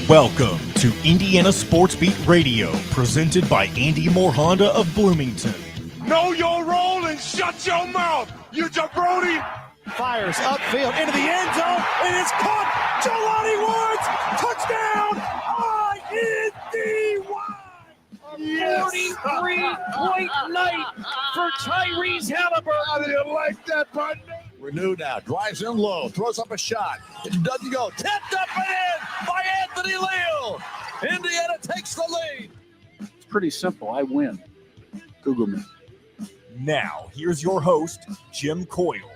Welcome to Indiana Sports Beat Radio, presented by Andy Moore Honda of Bloomington. Know your role and shut your mouth, you jabroni! Fires upfield into the end zone, and it's caught. Jelani Woods, touchdown! INDY! 43-point night for Tyrese Halliburton. How do you like that, partner? Renew now, drives in low, throws up a shot. It doesn't go. Tipped up and in by Anthony Leal. Indiana takes the lead. It's pretty simple. I win. Google me. Now, here's your host, Jim Coyle.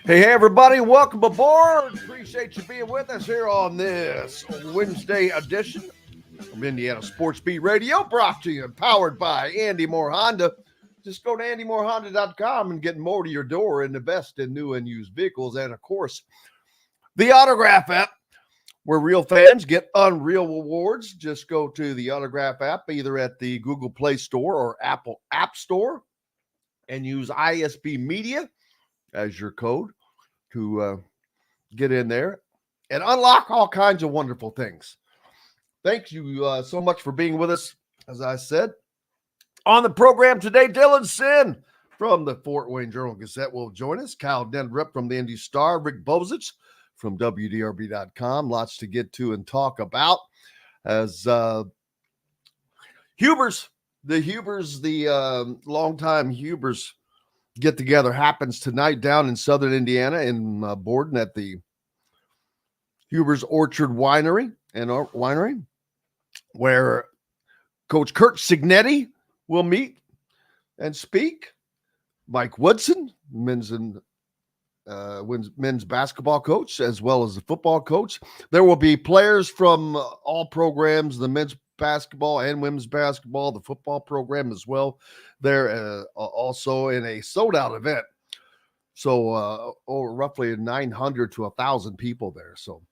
Hey, everybody, welcome aboard. Appreciate you being with us here on this Wednesday edition of Indiana Sports Beat Radio, brought to you and powered by Andy Moore Honda. Just go to andymorehonda.com and get more to your door in the best in new and used vehicles. And, of course, the Autograph app, where real fans get unreal rewards. Just go to the Autograph app, either at the Google Play Store or Apple App Store, and use ISB Media as your code to get in there and unlock all kinds of wonderful things. Thank you so much for being with us, as I said. On the program today, Dylan Sinn from the Fort Wayne Journal-Gazette will join us. Kyle Neddenriep from the Indy Star. Rick Bozich from WDRB.com. Lots to get to and talk about. As Hubers, the longtime Hubers get-together happens tonight down in southern Indiana in Borden at the Hubers Orchard Winery, where Coach Kurt Cignetti will meet and speak. Mike Woodson, men's basketball coach, as well as the football coach. There will be players from all programs, the men's basketball and women's basketball, the football program as well. They're also in a sold-out event. So roughly 900 to 1,000 people there. So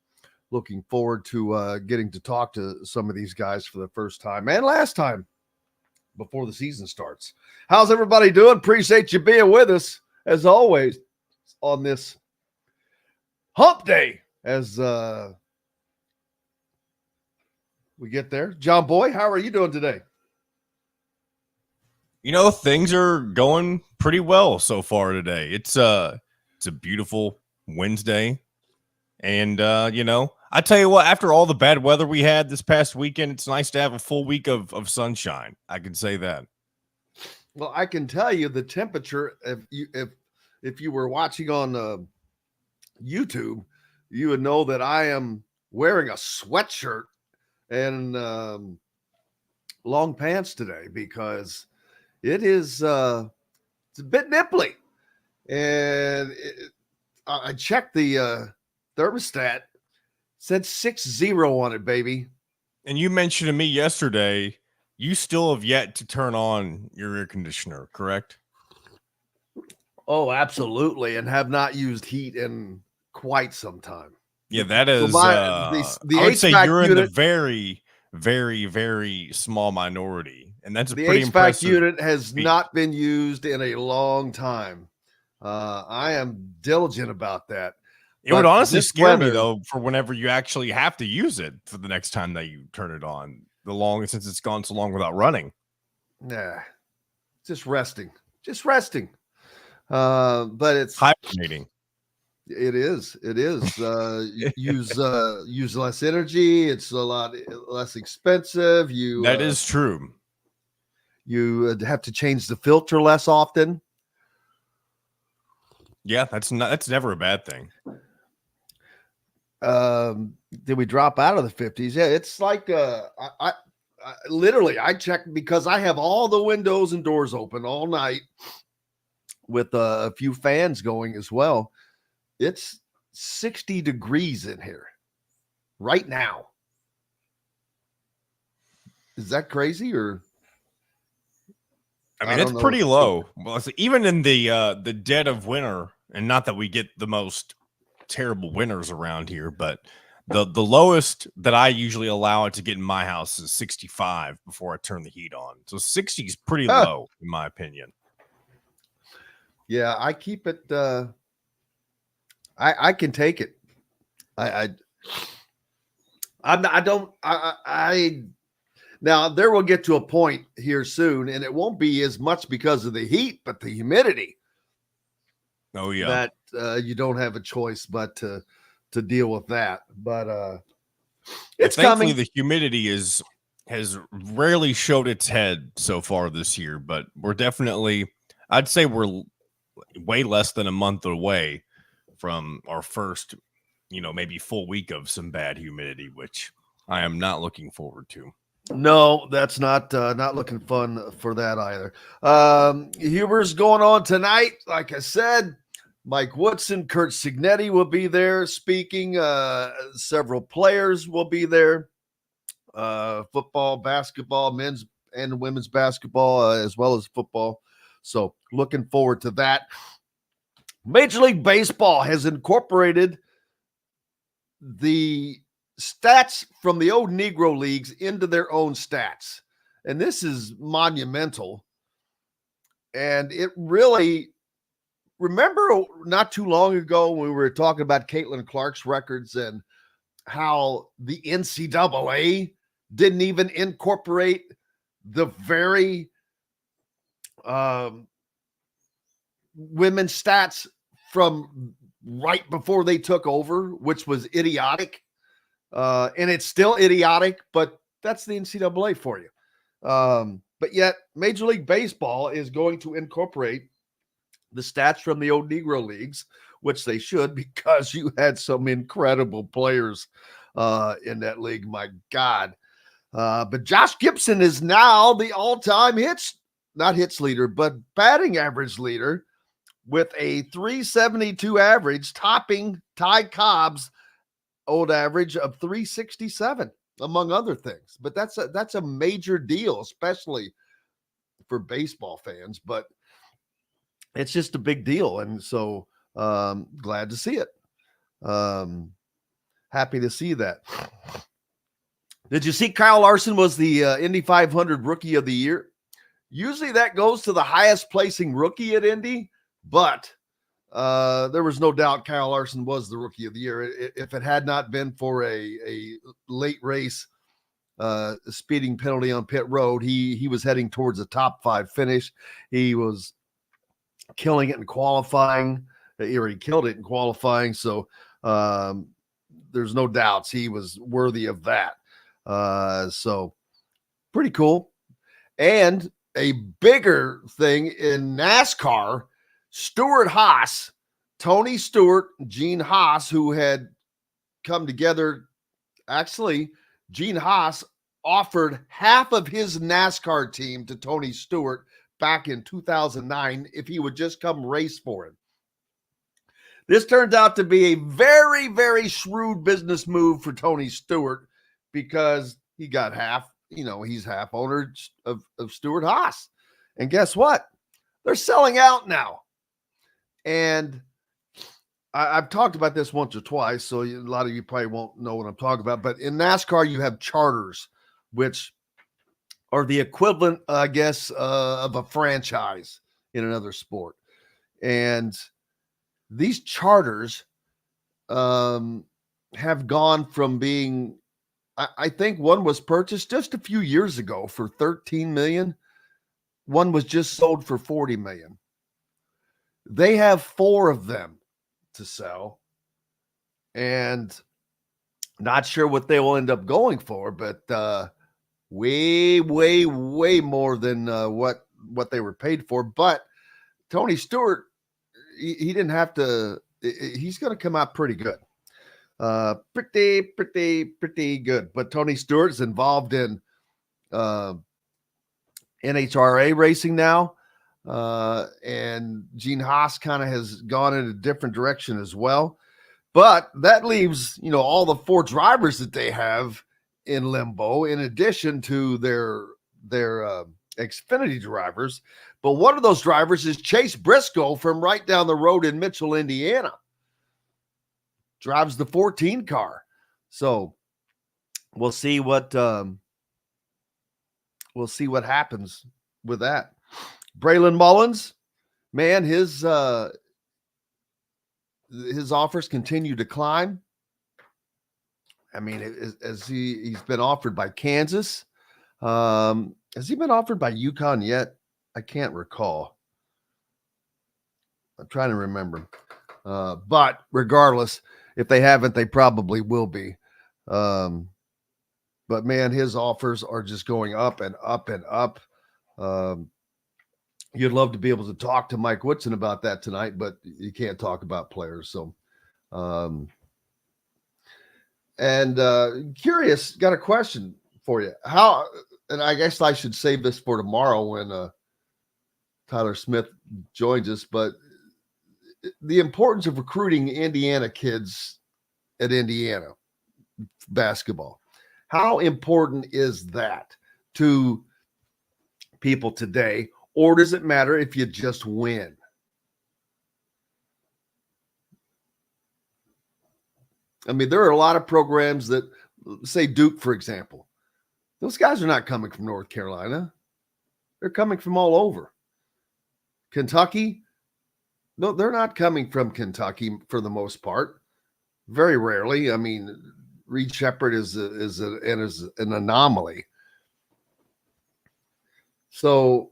looking forward to getting to talk to some of these guys for the first time and last time before the season starts. How's everybody doing? Appreciate you being with us, as always, on this hump day as we get there. John Boy, how are you doing today? You know, things are going pretty well so far today. It's a beautiful Wednesday. And, I tell you what, after all the bad weather we had this past weekend, it's nice to have a full week of sunshine. I can say that. Well, I can tell you the temperature, if you were watching on YouTube, you would know that I am wearing a sweatshirt and long pants today because it is it's a bit nipply. And I checked the thermostat, said 60 on it, baby. And you mentioned to me yesterday, you still have yet to turn on your air conditioner, correct? Oh, absolutely. And have not used heat in quite some time. Yeah, that is, so I would say you're in the very, very, very small minority. And that's the pretty HVAC impressive. unit has not been used in a long time. I am diligent about that. It would honestly scare me, though, for whenever you actually have to use it for the next time that you turn it on. Since it's gone so long without running. Nah, just resting. But it's hibernating. It is. Use less energy. It's a lot less expensive. That is true. You have to change the filter less often. Yeah, that's never a bad thing. Did we drop out of the 50s? Yeah, it's like I literally I checked because I have all the windows and doors open all night with a few fans going as well. It's 60 degrees in here right now. Is that crazy or? I mean, it's pretty low. Well, even in the dead of winter, and not that we get the most terrible winters around here, but the lowest that I usually allow it to get in my house is 65 before I turn the heat on. So 60 is pretty low, in my opinion. Yeah, I keep it. I can take it. Now there will get to a point here soon, and it won't be as much because of the heat, but the humidity. Oh yeah, that you don't have a choice but to deal with that. But it's thankfully coming. the humidity has rarely showed its head so far this year, but we're definitely, I'd say we're way less than a month away from our first, maybe full week of some bad humidity, which I am not looking forward to. No, that's not looking fun for that either. Huber's going on tonight. Like I said, Mike Woodson, Kurt Signetti will be there speaking. Several players will be there. Football, basketball, men's and women's basketball, as well as football. So looking forward to that. Major League Baseball has incorporated the stats from the old Negro leagues into their own stats. And this is monumental. And it really, remember not too long ago when we were talking about Caitlin Clark's records and how the NCAA didn't even incorporate the very women's stats from right before they took over, which was idiotic. And it's still idiotic, but that's the NCAA for you. But yet Major League Baseball is going to incorporate the stats from the old Negro leagues, which they should, because you had some incredible players in that league. My God. But Josh Gibson is now the all-time not hits leader, but batting average leader with a 372 average, topping Ty Cobb's old average of 367, among other things. But that's a major deal, especially for baseball fans. But it's just a big deal, and so glad to see it. Happy to see that. Did you see Kyle Larson was the Indy 500 Rookie of the Year? Usually that goes to the highest placing rookie at Indy, but there was no doubt Kyle Larson was the Rookie of the Year. If it had not been for a late race speeding penalty on pit road, he was heading towards a top 5 finish. He was killing it in qualifying, or he killed it in qualifying. So there's no doubts he was worthy of that. So pretty cool. And a bigger thing in NASCAR, Stewart Haas, Tony Stewart, Gene Haas, who had come together. Actually, Gene Haas offered half of his NASCAR team to Tony Stewart back in 2009 if he would just come race for him. This turns out to be a very, very shrewd business move for Tony Stewart, because he got half, he's half owner of Stewart Haas. And guess what? They're selling out now. And I've talked about this once or twice, so a lot of you probably won't know what I'm talking about. But in NASCAR, you have charters, which are the equivalent, I guess, of a franchise in another sport. And these charters have gone from being, I think one was purchased just a few years ago for $13 million. One was just sold for $40 million. They have 4 of them to sell, and not sure what they will end up going for, but way, way, way more than what they were paid for. But Tony Stewart, he didn't have to. He's going to come out pretty good. Pretty good. But Tony Stewart is involved in NHRA racing now. And Gene Haas kind of has gone in a different direction as well. But that leaves, all the 4 drivers that they have in limbo, in addition to their Xfinity drivers. But one of those drivers is Chase Briscoe from right down the road in Mitchell, Indiana. Drives the 14 car. So we'll see what happens with that. Braylon Mullins, man, his offers continue to climb. I mean, he's been offered by Kansas. Has he been offered by UConn yet? I can't recall. I'm trying to remember. But regardless, if they haven't, they probably will be. But man, his offers are just going up and up and up. You'd love to be able to talk to Mike Woodson about that tonight, but you can't talk about players. So, curious, got a question for you. And I guess I should save this for tomorrow when Tyler Smith joins us, but the importance of recruiting Indiana kids at Indiana basketball. How important is that to people today, or does it matter if you just win? I mean, there are a lot of programs that, say Duke, for example. Those guys are not coming from North Carolina. They're coming from all over. Kentucky, no, they're not coming from Kentucky for the most part. Very rarely. I mean, Reed Shepherd is an anomaly. So,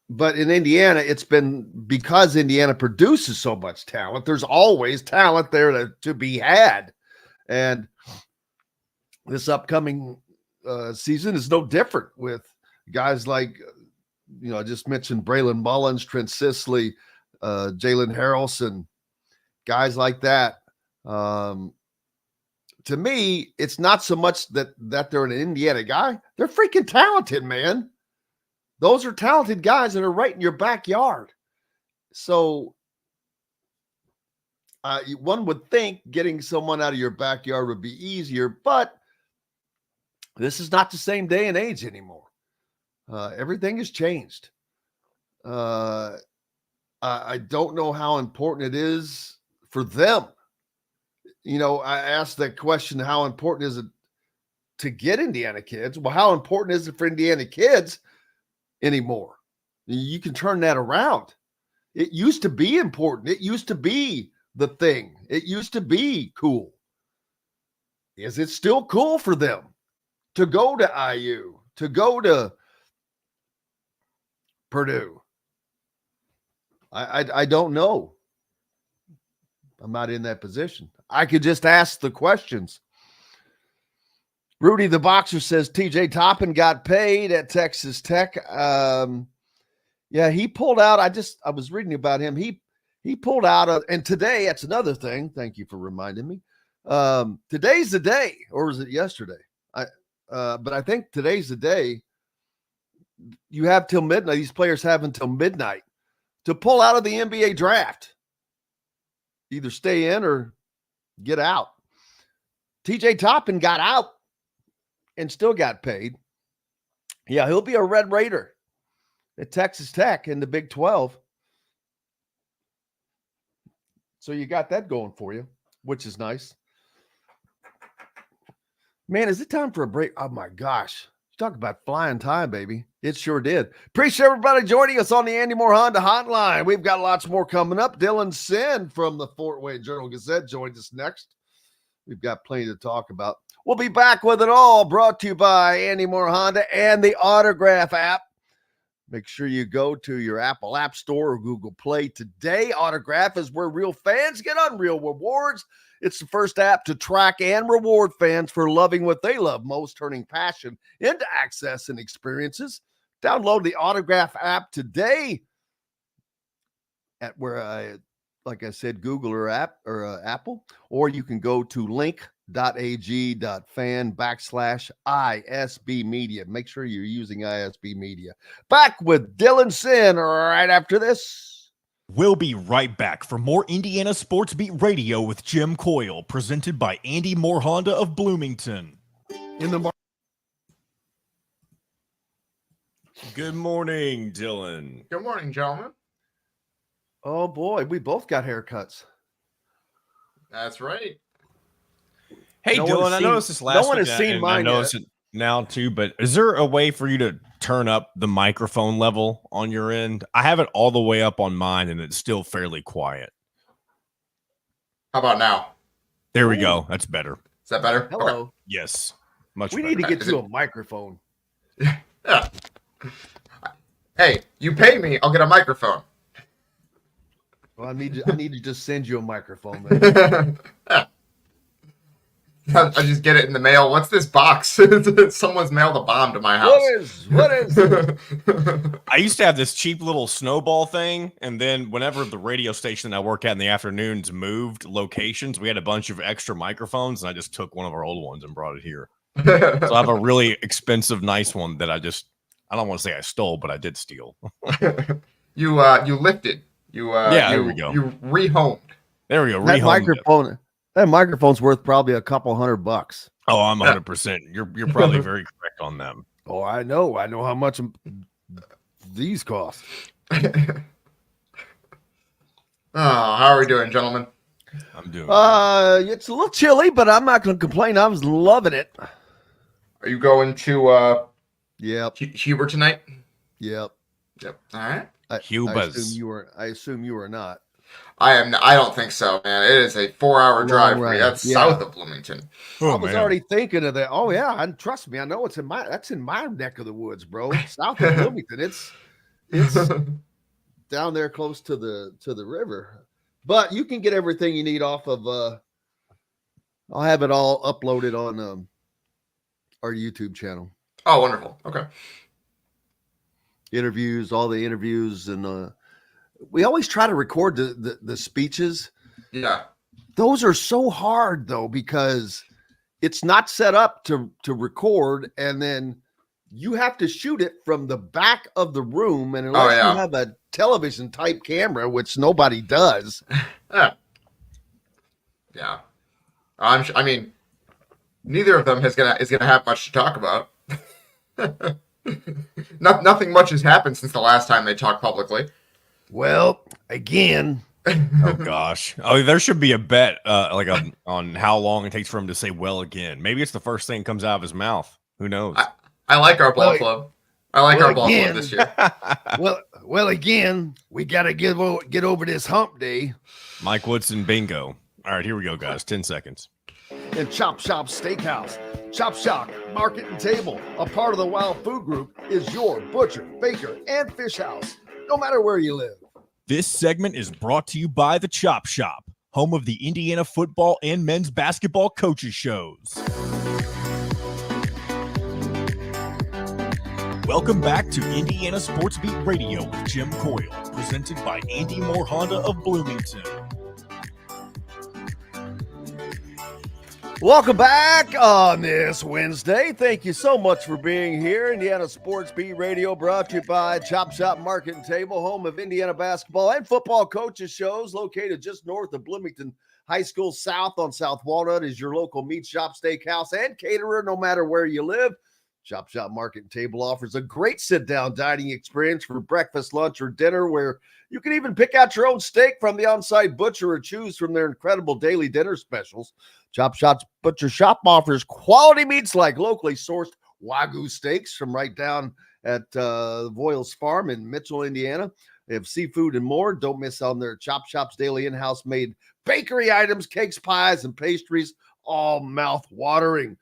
but in Indiana, it's been because Indiana produces so much talent. There's always talent there to be had. And this upcoming season is no different with guys like, I just mentioned Braylon Mullins, Trent Sisley, Jalen Harrelson, guys like that. To me, it's not so much that they're an Indiana guy. They're freaking talented, man. Those are talented guys that are right in your backyard. So one would think getting someone out of your backyard would be easier, but this is not the same day and age anymore. Everything has changed. I don't know how important it is for them. I asked that question, how important is it to get Indiana kids? Well, how important is it for Indiana kids anymore? You can turn that around. It used to be important. It used to be the thing. It used to be cool. Is it still cool for them to go to IU, to go to Purdue? I don't know. I'm not in that position. I could just ask the questions. Rudy the Boxer says TJ Toppin got paid at Texas Tech. Yeah, he pulled out. I was reading about him. He pulled out, and today, that's another thing. Thank you for reminding me. Today's the day, or was it yesterday? But I think today's the day. You have till midnight. These players have until midnight to pull out of the NBA draft. Either stay in or get out. TJ Toppin got out and still got paid. Yeah, he'll be a Red Raider at Texas Tech in the Big 12. So you got that going for you, which is nice. Man, is it time for a break? Oh, my gosh. Talk about flying time, baby. It sure did. Appreciate everybody joining us on the Andy Moore Honda Hotline. We've got lots more coming up. Dylan Sinn from the Fort Wayne Journal-Gazette joins us next. We've got plenty to talk about. We'll be back with it all, brought to you by Andy Moore Honda and the Autograph app. Make sure you go to your Apple App Store or Google Play today. Autograph is where real fans get unreal rewards. It's the first app to track and reward fans for loving what they love most, turning passion into access and experiences. Download the Autograph app today at where like I said, Google or Apple, or you can go to link.ag.fan/ISB Media. Make sure you're using ISB Media. Back with Dylan Sinn right after this. We'll be right back for more Indiana Sports Beat Radio with Jim Coyle, presented by Andy Moore Honda of Bloomington. Good morning, Dylan. Good morning, gentlemen. Oh, boy, we both got haircuts. That's right. Hey, Dylan, I noticed this last week. No one has seen mine yet. I noticed it now, too, but is there a way for you to turn up the microphone level on your end? I have it all the way up on mine, and it's still fairly quiet. How about now? There we go. That's better. Is that better? Hello. Okay. Yes. Much We better. need to get you a microphone. Yeah. Hey, you pay me, I'll get a microphone. Well, I need to just send you a microphone, man. I just get it in the mail. What's this box? Someone's mailed a bomb to my house. What is this? I used to have this cheap little snowball thing, and then whenever the radio station that I work at in the afternoons moved locations, we had a bunch of extra microphones, and I just took one of our old ones and brought it here. So I have a really expensive, nice one that I don't want to say I stole, but I did steal. You lifted. There we go. You rehomed. There we go. That microphone's worth probably a couple $100. Oh, I'm 100%. You're probably very correct on them. Oh, I know how much these cost. Oh, how are we doing, gentlemen? I'm doing. It's a little chilly, but I'm not going to complain. I was loving it. Are you going to Yep. Huber tonight? Yep. Yep. All right. Hubas. I assume you are not. I am. I don't think so, man. It is a 4-hour drive for me. ride. That's Yeah. south of Bloomington. Oh, I was man. already thinking of that. Oh yeah, and trust me, I know that's in my neck of the woods, bro. South of Bloomington. It's down there close to the river. But you can get everything you need off of I'll have it all uploaded on our YouTube channel. Oh, wonderful. Okay. All the interviews, and we always try to record the speeches. Yeah. Those are so hard though, because it's not set up to record, and then you have to shoot it from the back of the room, and unless you have a television type camera, which nobody does. Yeah. I mean, neither of them is gonna have much to talk about. Nothing much has happened since the last time they talked publicly. Well, again. Oh gosh. Oh, there should be a bet on how long it takes for him to say "well" again. Maybe it's the first thing that comes out of his mouth. Who knows? I like our ball club. I like our ball club this year. well, again, we got to get over this hump day. Mike Woodson, bingo. All right, here we go, guys. 10 seconds. And Chop Shop Steakhouse, Chop Shop Market and Table, a part of the Wild Food Group, is your butcher, baker, and fish house, no matter where you live. This segment is brought to you by the Chop Shop, home of the Indiana football and men's basketball coaches shows. Welcome back to Indiana Sports Beat Radio with Jim Coyle, presented by Andy Moore Honda of Bloomington. Welcome back on this Wednesday. Thank you so much for being here. Indiana Sports Beat Radio, brought to you by Chop Shop Market and Table, home of Indiana basketball and football coaches shows, located just north of Bloomington High School South on South Walnut, is your local meat shop, steakhouse, and caterer, no matter where you live. Chop Shop Market and Table offers a great sit-down dining experience for breakfast, lunch, or dinner, where you can even pick out your own steak from the on-site butcher or choose from their incredible daily dinner specials. Chop Shop's Butcher Shop offers quality meats like locally sourced Wagyu steaks from right down at Voiles Farm in Mitchell, Indiana. They have seafood and more. Don't miss out on their Chop Shop's daily in-house made bakery items, cakes, pies, and pastries, all mouth-watering.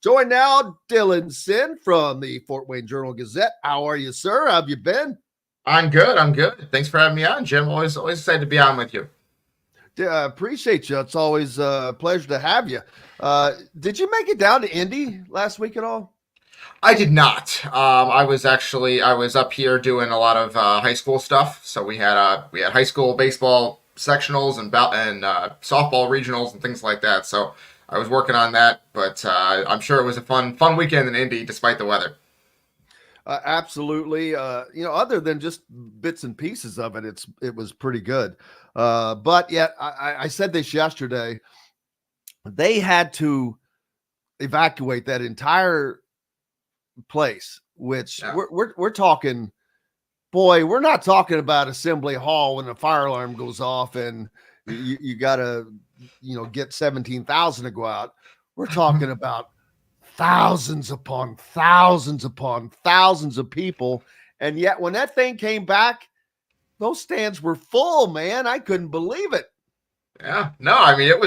Join now Dylan Sinn from the Fort Wayne Journal-Gazette. How are you, sir? How have you been? I'm good. Thanks for having me on, Jim. Always excited to be on with you. I appreciate you. It's always a pleasure to have you. Did you make it down to Indy last week at all? I did not. I was up here doing a lot of high school stuff. So we had high school baseball sectionals and softball regionals and things like that. So I was working on that, but I'm sure it was a fun weekend in Indy despite the weather. Absolutely. Other than just bits and pieces of it, it was pretty good. But yet, I said this yesterday. They had to evacuate that entire place, which we're talking. Boy, we're not talking about Assembly Hall when the fire alarm goes off and you got to, get 17,000 to go out. We're talking about thousands upon thousands upon thousands of people. And yet when that thing came back, those stands were full, man. I couldn't believe it. Yeah, no, I mean, it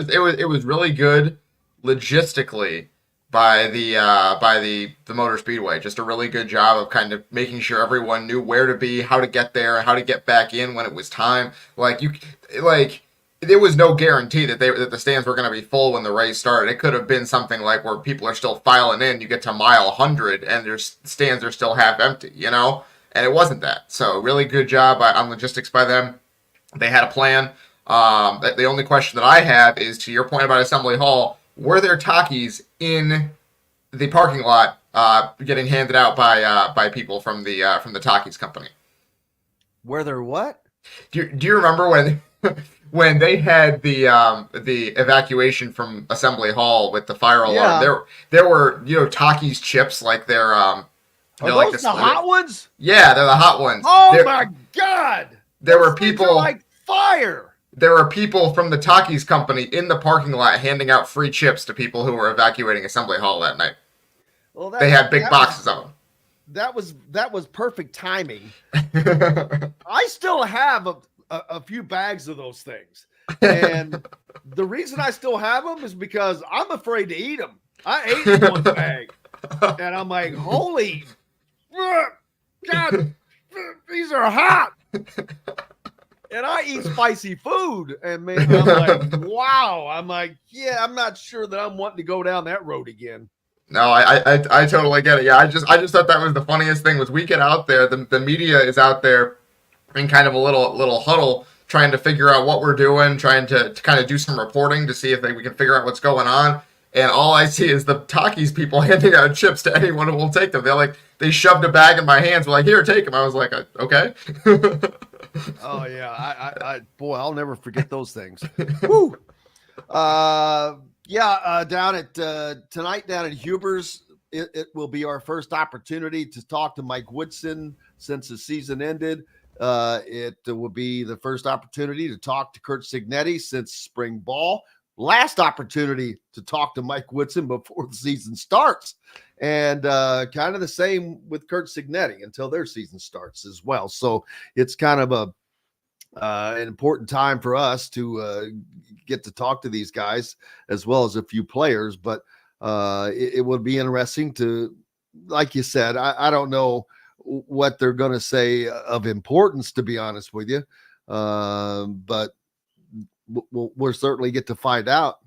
was really good logistically by the Motor Speedway. Just a really good job of kind of making sure everyone knew where to be, how to get there, how to get back in when it was time. There was no guarantee that the stands were going to be full when the race started. It could have been something like where people are still filing in. You get to mile 100 and their stands are still half empty, And it wasn't that. So really good job on logistics by them. They had a plan. The only question that I have is, to your point about Assembly Hall, were there Takis in the parking lot getting handed out by people from the Takis company? Were there what? Do you remember when they had the evacuation from Assembly Hall with the fire alarm? Yeah. There were Takis chips, like they're Are those the hot ones? Yeah, they're the hot ones. My God! There were Those things people are like fire. There were people from the Takis company in the parking lot handing out free chips to people who were evacuating Assembly Hall that night. Well, they had big boxes of them. That was perfect timing. I still have a few bags of those things, and the reason I still have them is because I'm afraid to eat them. I ate one bag, and I'm like, holy God, these are hot. And I eat spicy food, and man, I'm like, wow. I'm like, yeah, I'm not sure that I'm wanting to go down that road again. No, I totally get it. Yeah, I just thought that was the funniest thing was we get out there, the media is out there in kind of a little huddle trying to figure out what we're doing, trying to kind of do some reporting to see if we can figure out what's going on. And all I see is the Takis people handing out chips to anyone who will take them. They shoved a bag in my hands. We're like, here, take them. I was like, okay. Oh yeah, boy, I'll never forget those things. Woo. Down at tonight down at Huber's, it will be our first opportunity to talk to Mike Woodson since the season ended. It will be the first opportunity to talk to Curt Cignetti since spring ball. Last opportunity to talk to Mike Woodson before the season starts. And kind of the same with Curt Cignetti until their season starts as well. So it's kind of an important time for us to get to talk to these guys as well as a few players. But it would be interesting to, like you said, I don't know what they're going to say of importance, to be honest with you. But we'll certainly get to find out.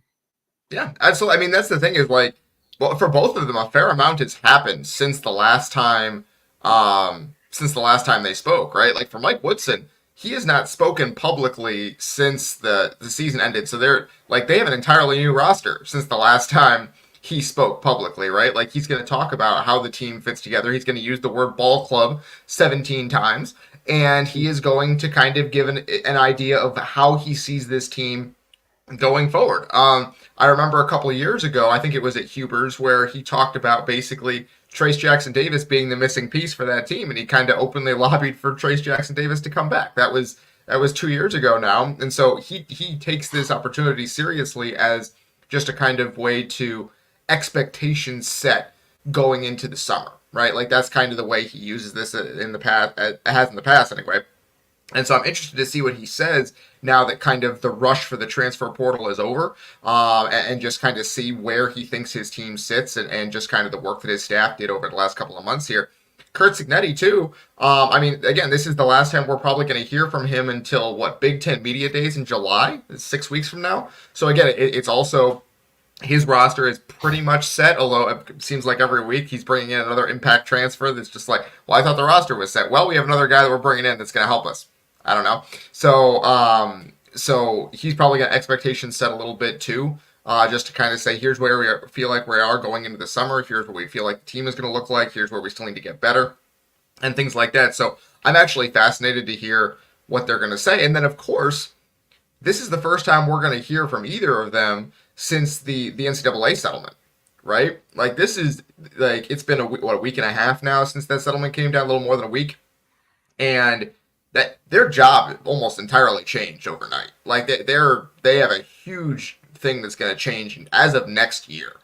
Yeah, absolutely. I mean, that's the thing is for both of them, a fair amount has happened since the last time they spoke, right? Like for Mike Woodson, he has not spoken publicly since the season ended. So they have an entirely new roster since the last time he spoke publicly, right? Like he's going to talk about how the team fits together. He's going to use the word ball club 17 times. And he is going to kind of give an idea of how he sees this team going forward. I remember a couple of years ago, I think it was at Huber's, where he talked about basically Trace Jackson Davis being the missing piece for that team, and he kind of openly lobbied for Trace Jackson Davis to come back. That was 2 years ago now, and so he takes this opportunity seriously as just a kind of way to expectations set going into the summer. Right, like that's kind of the way he uses this in the past, has in the past anyway. And so I'm interested to see what he says now that kind of the rush for the transfer portal is over, and just kind of see where he thinks his team sits and just kind of the work that his staff did over the last couple of months here. Curt Cignetti too. I mean, again, this is the last time we're probably going to hear from him until Big Ten Media Days in July. It's 6 weeks from now. So again, it's also. His roster is pretty much set, although it seems like every week he's bringing in another impact transfer that's just like, well, I thought the roster was set. Well, we have another guy that we're bringing in that's going to help us. I don't know. So he's probably got expectations set a little bit too, just to kind of say, here's where we feel like we are going into the summer. Here's what we feel like the team is going to look like. Here's where we still need to get better and things like that. So I'm actually fascinated to hear what they're going to say. And then, of course, this is the first time we're going to hear from either of them since the NCAA settlement, right? Like this is it's been a week and a half now since that settlement came down, a little more than a week, and that their job almost entirely changed overnight. Like they have a huge thing that's going to change as of next year,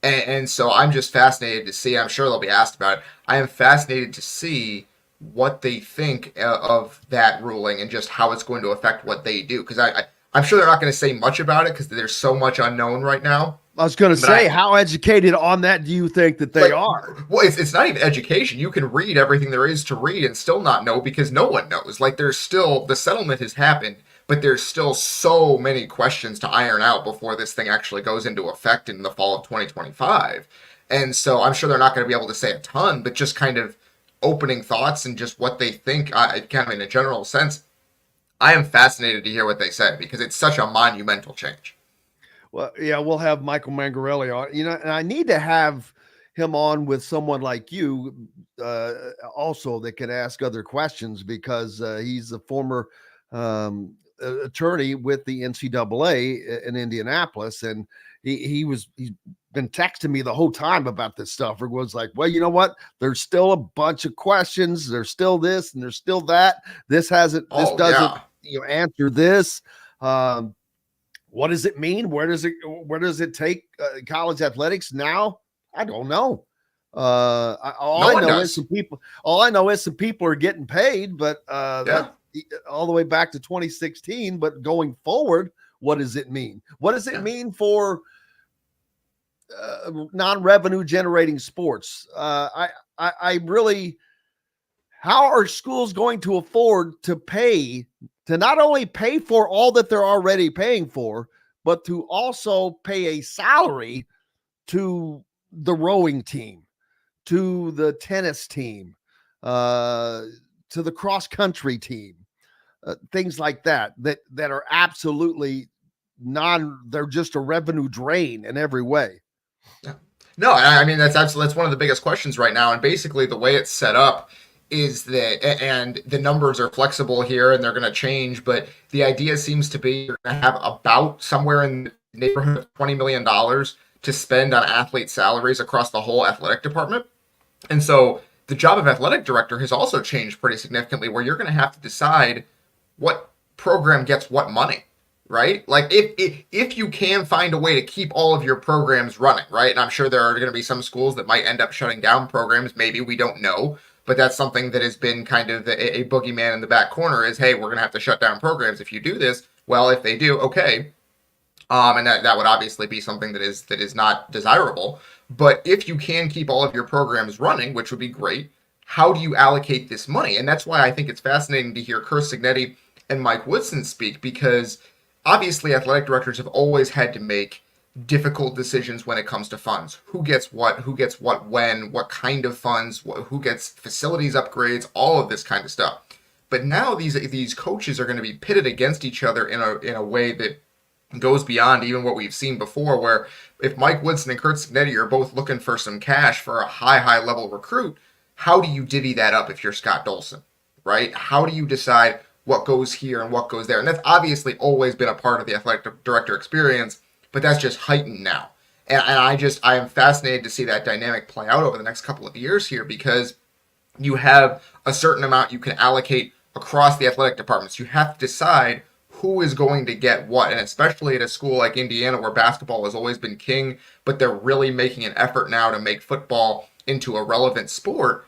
and so I'm just fascinated to see. I'm sure they'll be asked about it. I am fascinated to see what they think of that ruling and just how it's going to affect what they do, because I'm sure they're not going to say much about it because there's so much unknown right now I was going to But say, how educated on that do you think that they are? Well, it's not even education. You can read everything there is to read and still not know because no one knows. Like, there's still, the settlement has happened, but there's still so many questions to iron out before this thing actually goes into effect in the fall of 2025. And so I'm sure they're not going to be able to say a ton, but just kind of opening thoughts and just what they think, kind of in a general sense. I am fascinated to hear what they say because it's such a monumental change. Well, yeah, we'll have Michael Mangarelli on, and I need to have him on with someone like you also that can ask other questions because he's a former attorney with the NCAA in Indianapolis. And he's been texting me the whole time about this stuff. It was like, well, you know what? There's still a bunch of questions. There's still this and there's still that. This doesn't answer this. What does it mean? Where does it take college athletics now? I don't know. All I know is some people are getting paid, but that, all the way back to 2016. But going forward, what does it mean? What does it mean for non-revenue generating sports? I really, how are schools going to afford to pay? To not only pay for all that they're already paying for, but to also pay a salary to the rowing team, to the tennis team, to the cross country team, things like that are absolutely they're just a revenue drain in every way. Yeah. No, I mean, that's one of the biggest questions right now. And basically the way it's set up is that, and the numbers are flexible here and they're going to change, but the idea seems to be you're going to have about somewhere in the neighborhood of $20 million to spend on athlete salaries across the whole athletic department. And so the job of athletic director has also changed pretty significantly, where you're going to have to decide what program gets what money, right? Like if you can find a way to keep all of your programs running, right? And I'm sure there are going to be some schools that might end up shutting down programs. Maybe, we don't know. But that's something that has been kind of a boogeyman in the back corner is, hey, we're going to have to shut down programs if you do this. Well, if they do, okay. And that would obviously be something that is not desirable. But if you can keep all of your programs running, which would be great, how do you allocate this money? And that's why I think it's fascinating to hear Kurt Signetti and Mike Woodson speak, because obviously athletic directors have always had to make difficult decisions when it comes to funds. Who gets what when, what kind of funds, who gets facilities upgrades, all of this kind of stuff. But now these coaches are going to be pitted against each other in a way that goes beyond even what we've seen before, where if Mike Woodson and Kurt Signetti are both looking for some cash for a high level recruit, how do you divvy that up if you're Scott Dolson, right? How do you decide what goes here and what goes there? And that's obviously always been a part of the athletic director experience, but that's just heightened now. And I am fascinated to see that dynamic play out over the next couple of years here, because you have a certain amount you can allocate across the athletic departments. You have to decide who is going to get what. And especially at a school like Indiana, where basketball has always been king, but they're really making an effort now to make football into a relevant sport.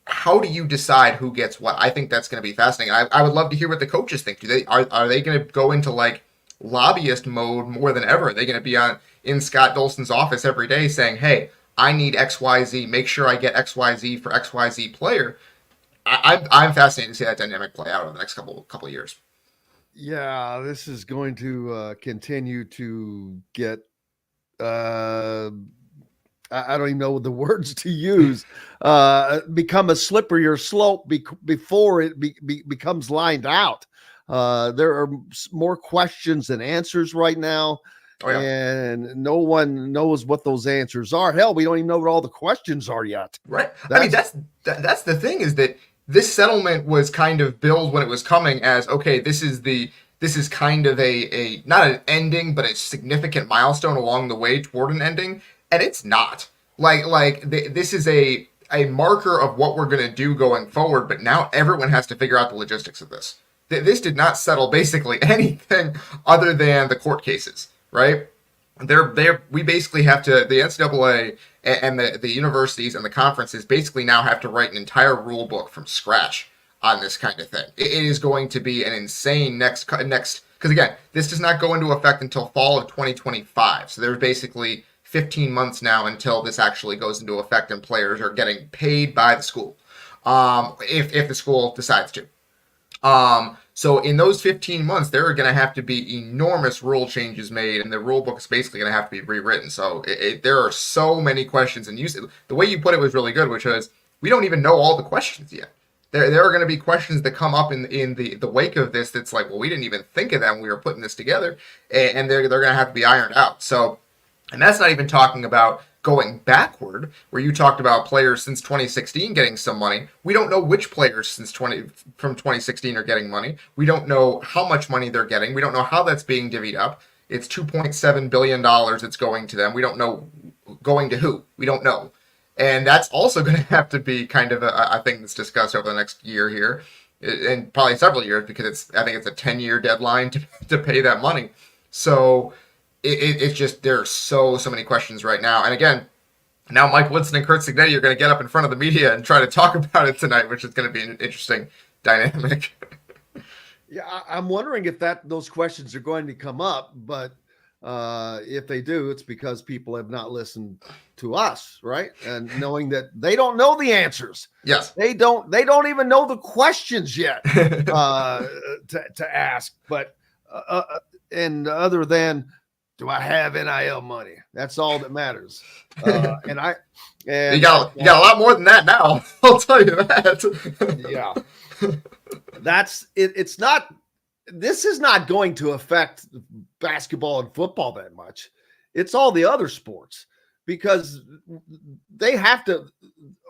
How do you decide who gets what? I think that's going to be fascinating. I would love to hear what the coaches think. Are they going to go into like lobbyist mode more than ever? Are they going to be in Scott Dolson's office every day saying, hey, I need XYZ, make sure I get XYZ for XYZ player? I'm fascinated to see that dynamic play out over the next couple of years. Yeah, this is going to continue to get I don't even know the words to use, become a slipperier slope before it becomes lined out. There are more questions than answers right now. Oh, yeah. And no one knows what those answers are. Hell, we don't even know what all the questions are yet. Right. That's the thing, is that this settlement was kind of billed when it was coming as, okay, this is kind of a not an ending, but a significant milestone along the way toward an ending. And it's not. This is a marker of what we're going to do going forward, but now everyone has to figure out the logistics of this. This did not settle basically anything other than the court cases, right? We basically have to, the NCAA and the universities and the conferences basically now have to write an entire rule book from scratch on this kind of thing. It is going to be an insane next Because again, this does not go into effect until fall of 2025. So there's basically 15 months now until this actually goes into effect and players are getting paid by the school, if the school decides to. So in those 15 months, there are going to have to be enormous rule changes made, and the rule book is basically going to have to be rewritten. So there are so many questions, and the way you put it was really good, which was we don't even know all the questions yet. There are going to be questions that come up in the wake of this that's like, well, we didn't even think of that when we were putting this together, and they're going to have to be ironed out. So, and that's not even talking about going backward, where you talked about players since 2016 getting some money. We don't know which players from 2016 are getting money. We don't know how much money they're getting. We don't know how that's being divvied up. It's $2.7 billion that's going to them. We don't know going to who. We don't know. And that's also going to have to be kind of a thing that's discussed over the next year here, and probably several years, because I think it's a 10-year deadline to pay that money. So it's just, there are so many questions right now. And again, now Mike Woodson and Kurt Cignetti are going to get up in front of the media and try to talk about it tonight, which is going to be an interesting dynamic. Yeah, I'm wondering if those questions are going to come up, but if they do, it's because people have not listened to us, right? And knowing that they don't know the answers. Yes, they don't even know the questions yet to ask. But and other than, do I have NIL money? That's all that matters. And you got a lot more than that now. I'll tell you that. Yeah, that's it. It's not. This is not going to affect basketball and football that much. It's all the other sports, because they have to.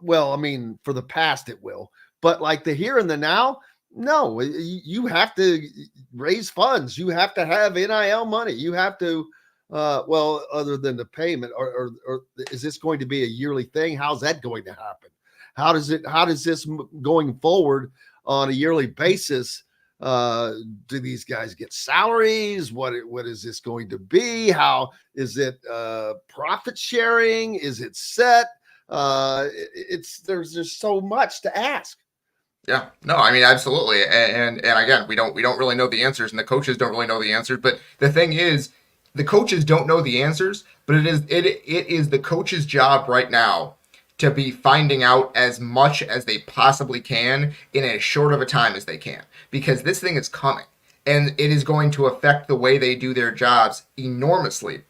Well, I mean, for the past it will, but like the here and the now, no. You have to raise funds. You have to have NIL money. You have to. Well, other than the payment, or is this going to be a yearly thing? How's that going to happen? How does this going forward on a yearly basis? Do these guys get salaries? What is this going to be? How is it profit sharing? Is it set? There's just so much to ask. Yeah, no, I mean, absolutely. And again, we don't really know the answers, and the coaches don't really know the answers. But the thing is, the coaches don't know the answers, but it is the coach's job right now to be finding out as much as they possibly can in as short of a time as they can, because this thing is coming, and it is going to affect the way they do their jobs enormously.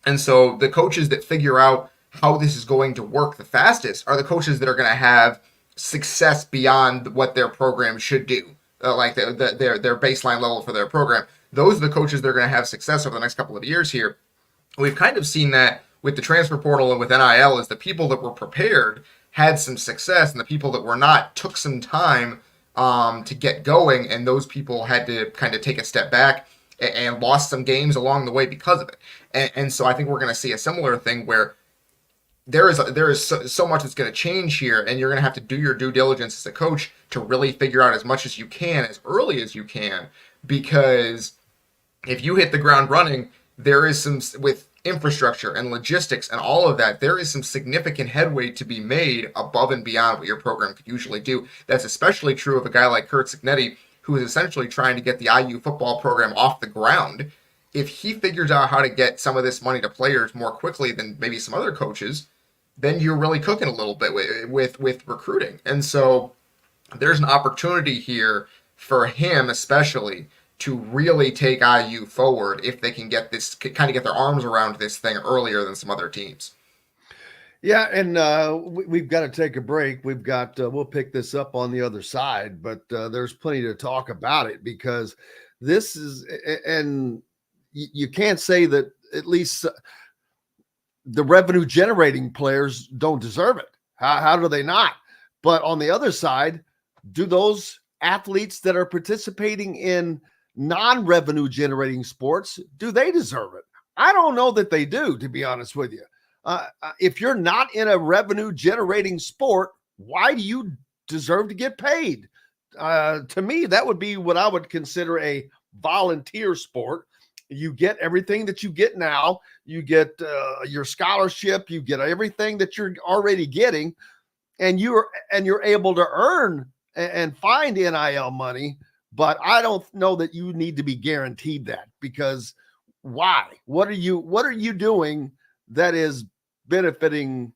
And so the coaches that figure out how this is going to work the fastest are the coaches that are going to have success beyond what their program should do, like their baseline level for their program. Those are the coaches that are going to have success over the next couple of years here. We've kind of seen that with the transfer portal and with NIL, is the people that were prepared had some success, and the people that were not took some time to get going, and those people had to kind of take a step back and lost some games along the way because of it. And so I think we're going to see a similar thing where there is so much that's going to change here, and you're going to have to do your due diligence as a coach to really figure out as much as you can, as early as you can, because if you hit the ground running, there is some, with infrastructure and logistics and all of that, there is some significant headway to be made above and beyond what your program could usually do. That's especially true of a guy like Kurt Cignetti, who is essentially trying to get the IU football program off the ground. If he figures out how to get some of this money to players more quickly than maybe some other coaches, then you're really cooking a little bit with recruiting. And so there's an opportunity here for him especially to really take IU forward if they can get their arms around this thing earlier than some other teams. Yeah, and we've got to take a break. We'll pick this up on the other side, but there's plenty to talk about it, because this is, and you can't say that at least the revenue generating players don't deserve it. How do they not? But on the other side, do those athletes that are participating in non-revenue generating sports, do they deserve it? I don't know that they do, to be honest with you. If you're not in a revenue generating sport, why do you deserve to get paid? To me, that would be what I would consider a volunteer sport. You get everything that you get now. You get your scholarship. You get everything that you're already getting, and you're able to earn and find NIL money but I don't know that you need to be guaranteed that, because why? What are you doing that is benefiting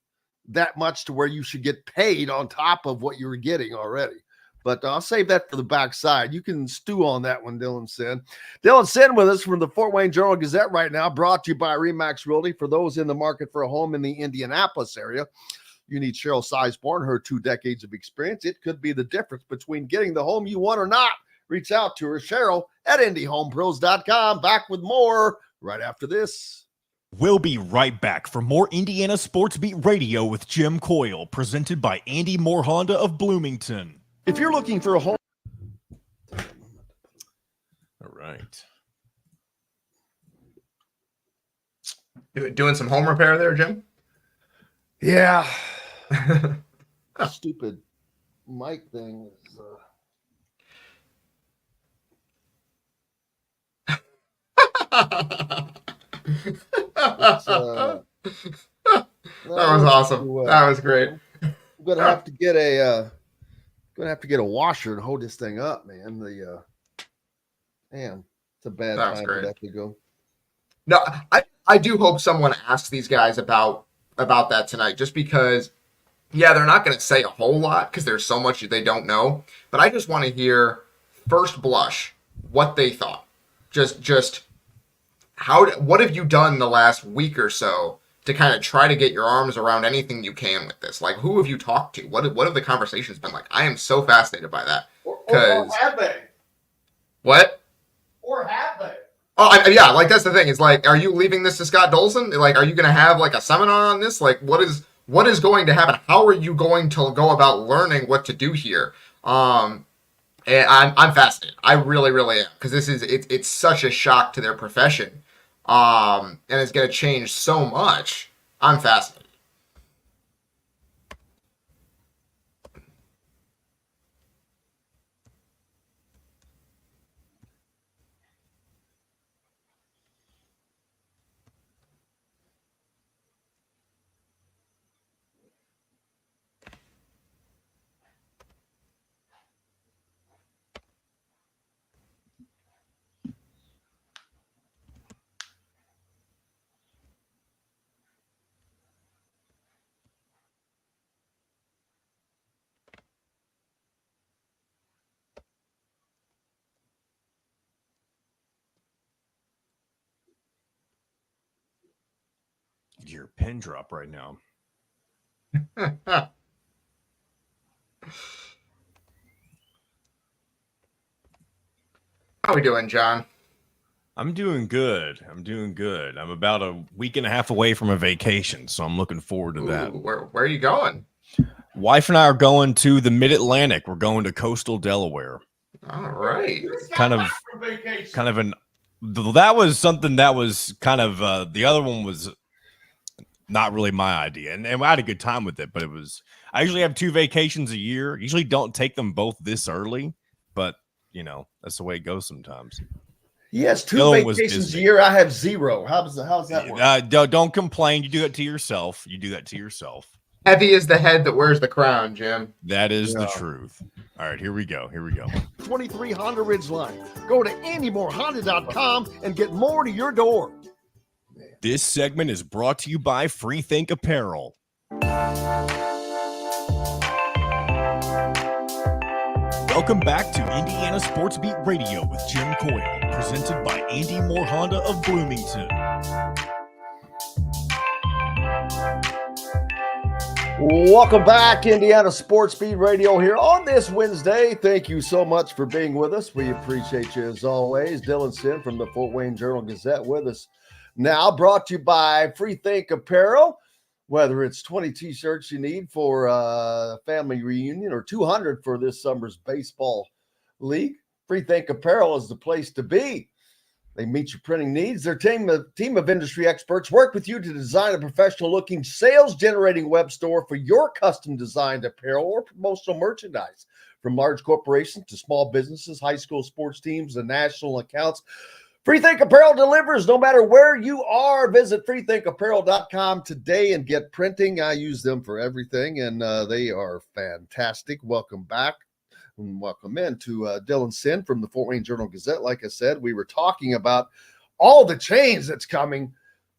that much to where you should get paid on top of what you were getting already? But I'll save that for the backside. You can stew on that one, Dylan Sinn. Dylan Sinn with us from the Fort Wayne Journal-Gazette right now, brought to you by RE/MAX Realty. For those in the market for a home in the Indianapolis area, you need Cheryl Sizeborn, her 2 decades of experience. It could be the difference between getting the home you want or not. Reach out to her, Cheryl, at IndyHomePros.com. Back with more right after this. We'll be right back for more Indiana Sports Beat Radio with Jim Coyle, presented by Andy Moore Honda of Bloomington. If you're looking for a home. All right. Doing some home repair there, Jim? Yeah. Stupid mic thing is that was awesome. That was great. I'm gonna have to get a washer and hold this thing up, man. Man, it's a bad That was time great. for that to go. No, I do hope someone asks these guys about that tonight, just because, yeah, they're not going to say a whole lot because there's so much they don't know. But I just want to hear first blush what they thought. Just what have you done the last week or so to kind of try to get your arms around anything you can with this? Like, who have you talked to? What have the conversations been like? I am so fascinated by that. Or Because have they? what? Or have they? Oh, yeah, like that's the thing. It's like, are you leaving this to Scott Dolson? Like, are you going to have like a seminar on this? Like, what is going to happen? How are you going to go about learning what to do here? And I'm fascinated. I really, really am, because it's such a shock to their profession, and it's going to change so much. I'm fascinated. Your pin drop right now. How we doing, John? I'm doing good. I'm about a week and a half away from a vacation, so I'm looking forward to that. Ooh, where are you going? Wife and I are going to the Mid-Atlantic. We're going to coastal Delaware. All right. Kind of that was something that was kind of the other one was not really my idea, and I had a good time with it, but I usually have 2 vacations a year. Usually don't take them both this early, but that's the way it goes sometimes. He has 2 vacations a year. I have 0. How's that work? Don't complain. You do it to yourself. Heavy is the head that wears the crown, Jim. That is the truth. All right, here we go. 23 Honda Ridgeline. Go to AndyMooreHonda.com and get more to your door. This segment is brought to you by Freethink Apparel. Welcome back to Indiana Sports Beat Radio with Jim Coyle, presented by Andy Moore Honda of Bloomington. Welcome back, Indiana Sports Beat Radio here on this Wednesday. Thank you so much for being with us. We appreciate you as always. Dylan Sinn from the Fort Wayne Journal-Gazette with us now, brought to you by Freethink Apparel. Whether it's 20 t-shirts you need for a family reunion or 200 for this summer's baseball league, Freethink Apparel is the place to be. They meet your printing needs. Their team of industry experts work with you to design a professional-looking, sales-generating web store for your custom-designed apparel or promotional merchandise. From large corporations to small businesses, high school sports teams, and national accounts, Freethink Apparel delivers no matter where you are. Visit freethinkapparel.com today and get printing. I use them for everything, and they are fantastic. Welcome back. And welcome in to Dylan Sinn from the Fort Wayne Journal-Gazette. Like I said, we were talking about all the change that's coming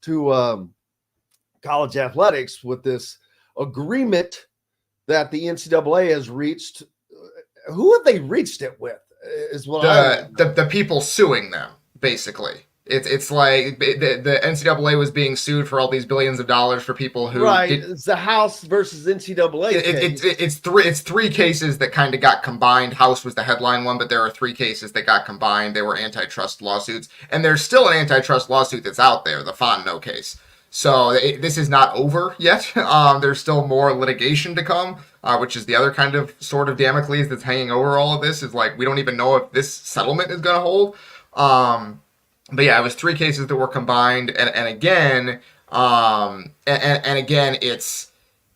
to college athletics with this agreement that the NCAA has reached. Who have they reached it with? Is what the people suing them, basically. It's like the NCAA was being sued for all these billions of dollars for people who it's the House versus NCAA. It's three cases that kind of got combined. House was the headline one, but there are three cases that got combined. They were antitrust lawsuits, and there's still an antitrust lawsuit that's out there, the Fontenot case. So this is not over yet. There's still more litigation to come, which is the other kind of sort of Damocles that's hanging over all of this. Is like we don't even know if this settlement is going to hold. But yeah, it was three cases that were combined, and again, again, it's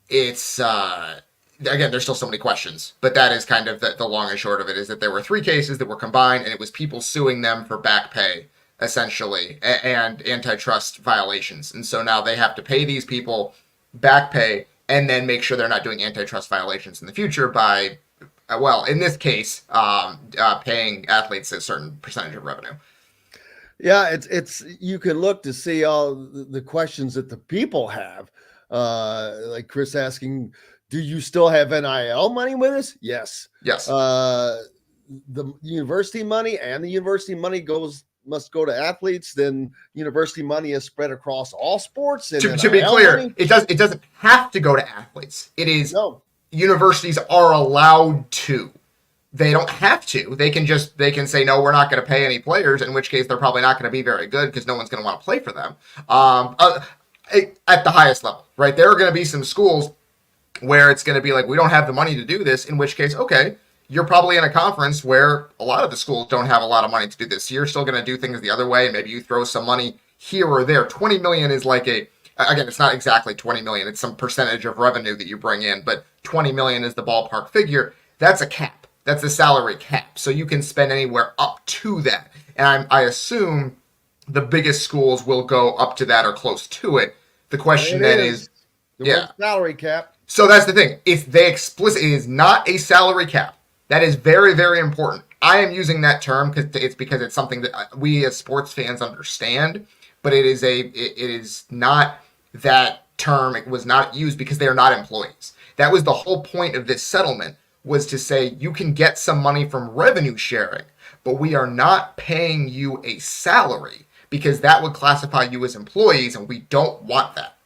again, there's still so many questions, but that is kind of the long and short of it, is that there were three cases that were combined, and it was people suing them for back pay, essentially, and antitrust violations, and so now they have to pay these people back pay, and then make sure they're not doing antitrust violations in the future by, well, in this case, paying athletes a certain percentage of revenue. Yeah, it's you can look to see all the questions that the people have. Like Chris asking, do you still have NIL money with us? Yes. Yes. The university money must go to athletes. Then university money is spread across all sports. And to be clear, money, it doesn't have to go to athletes. It is no. Universities are allowed to. They don't have to. They can say, no, we're not going to pay any players, in which case they're probably not going to be very good because no one's going to want to play for them at the highest level, right? There are going to be some schools where it's going to be like, we don't have the money to do this, in which case, okay, you're probably in a conference where a lot of the schools don't have a lot of money to do this. So you're still going to do things the other way, and maybe you throw some money here or there. 20 million is like again, it's not exactly 20 million. It's some percentage of revenue that you bring in, but 20 million is the ballpark figure. That's a cap. That's the salary cap. So you can spend anywhere up to that. And I assume the biggest schools will go up to that or close to it. The question then is salary cap. So that's the thing. If they it is not a salary cap. That is very, very important. I am using that term because it's something that we as sports fans understand, but it is not that term. It was not used because they are not employees. That was the whole point of this settlement, was to say you can get some money from revenue sharing, but we are not paying you a salary because that would classify you as employees, and we don't want that.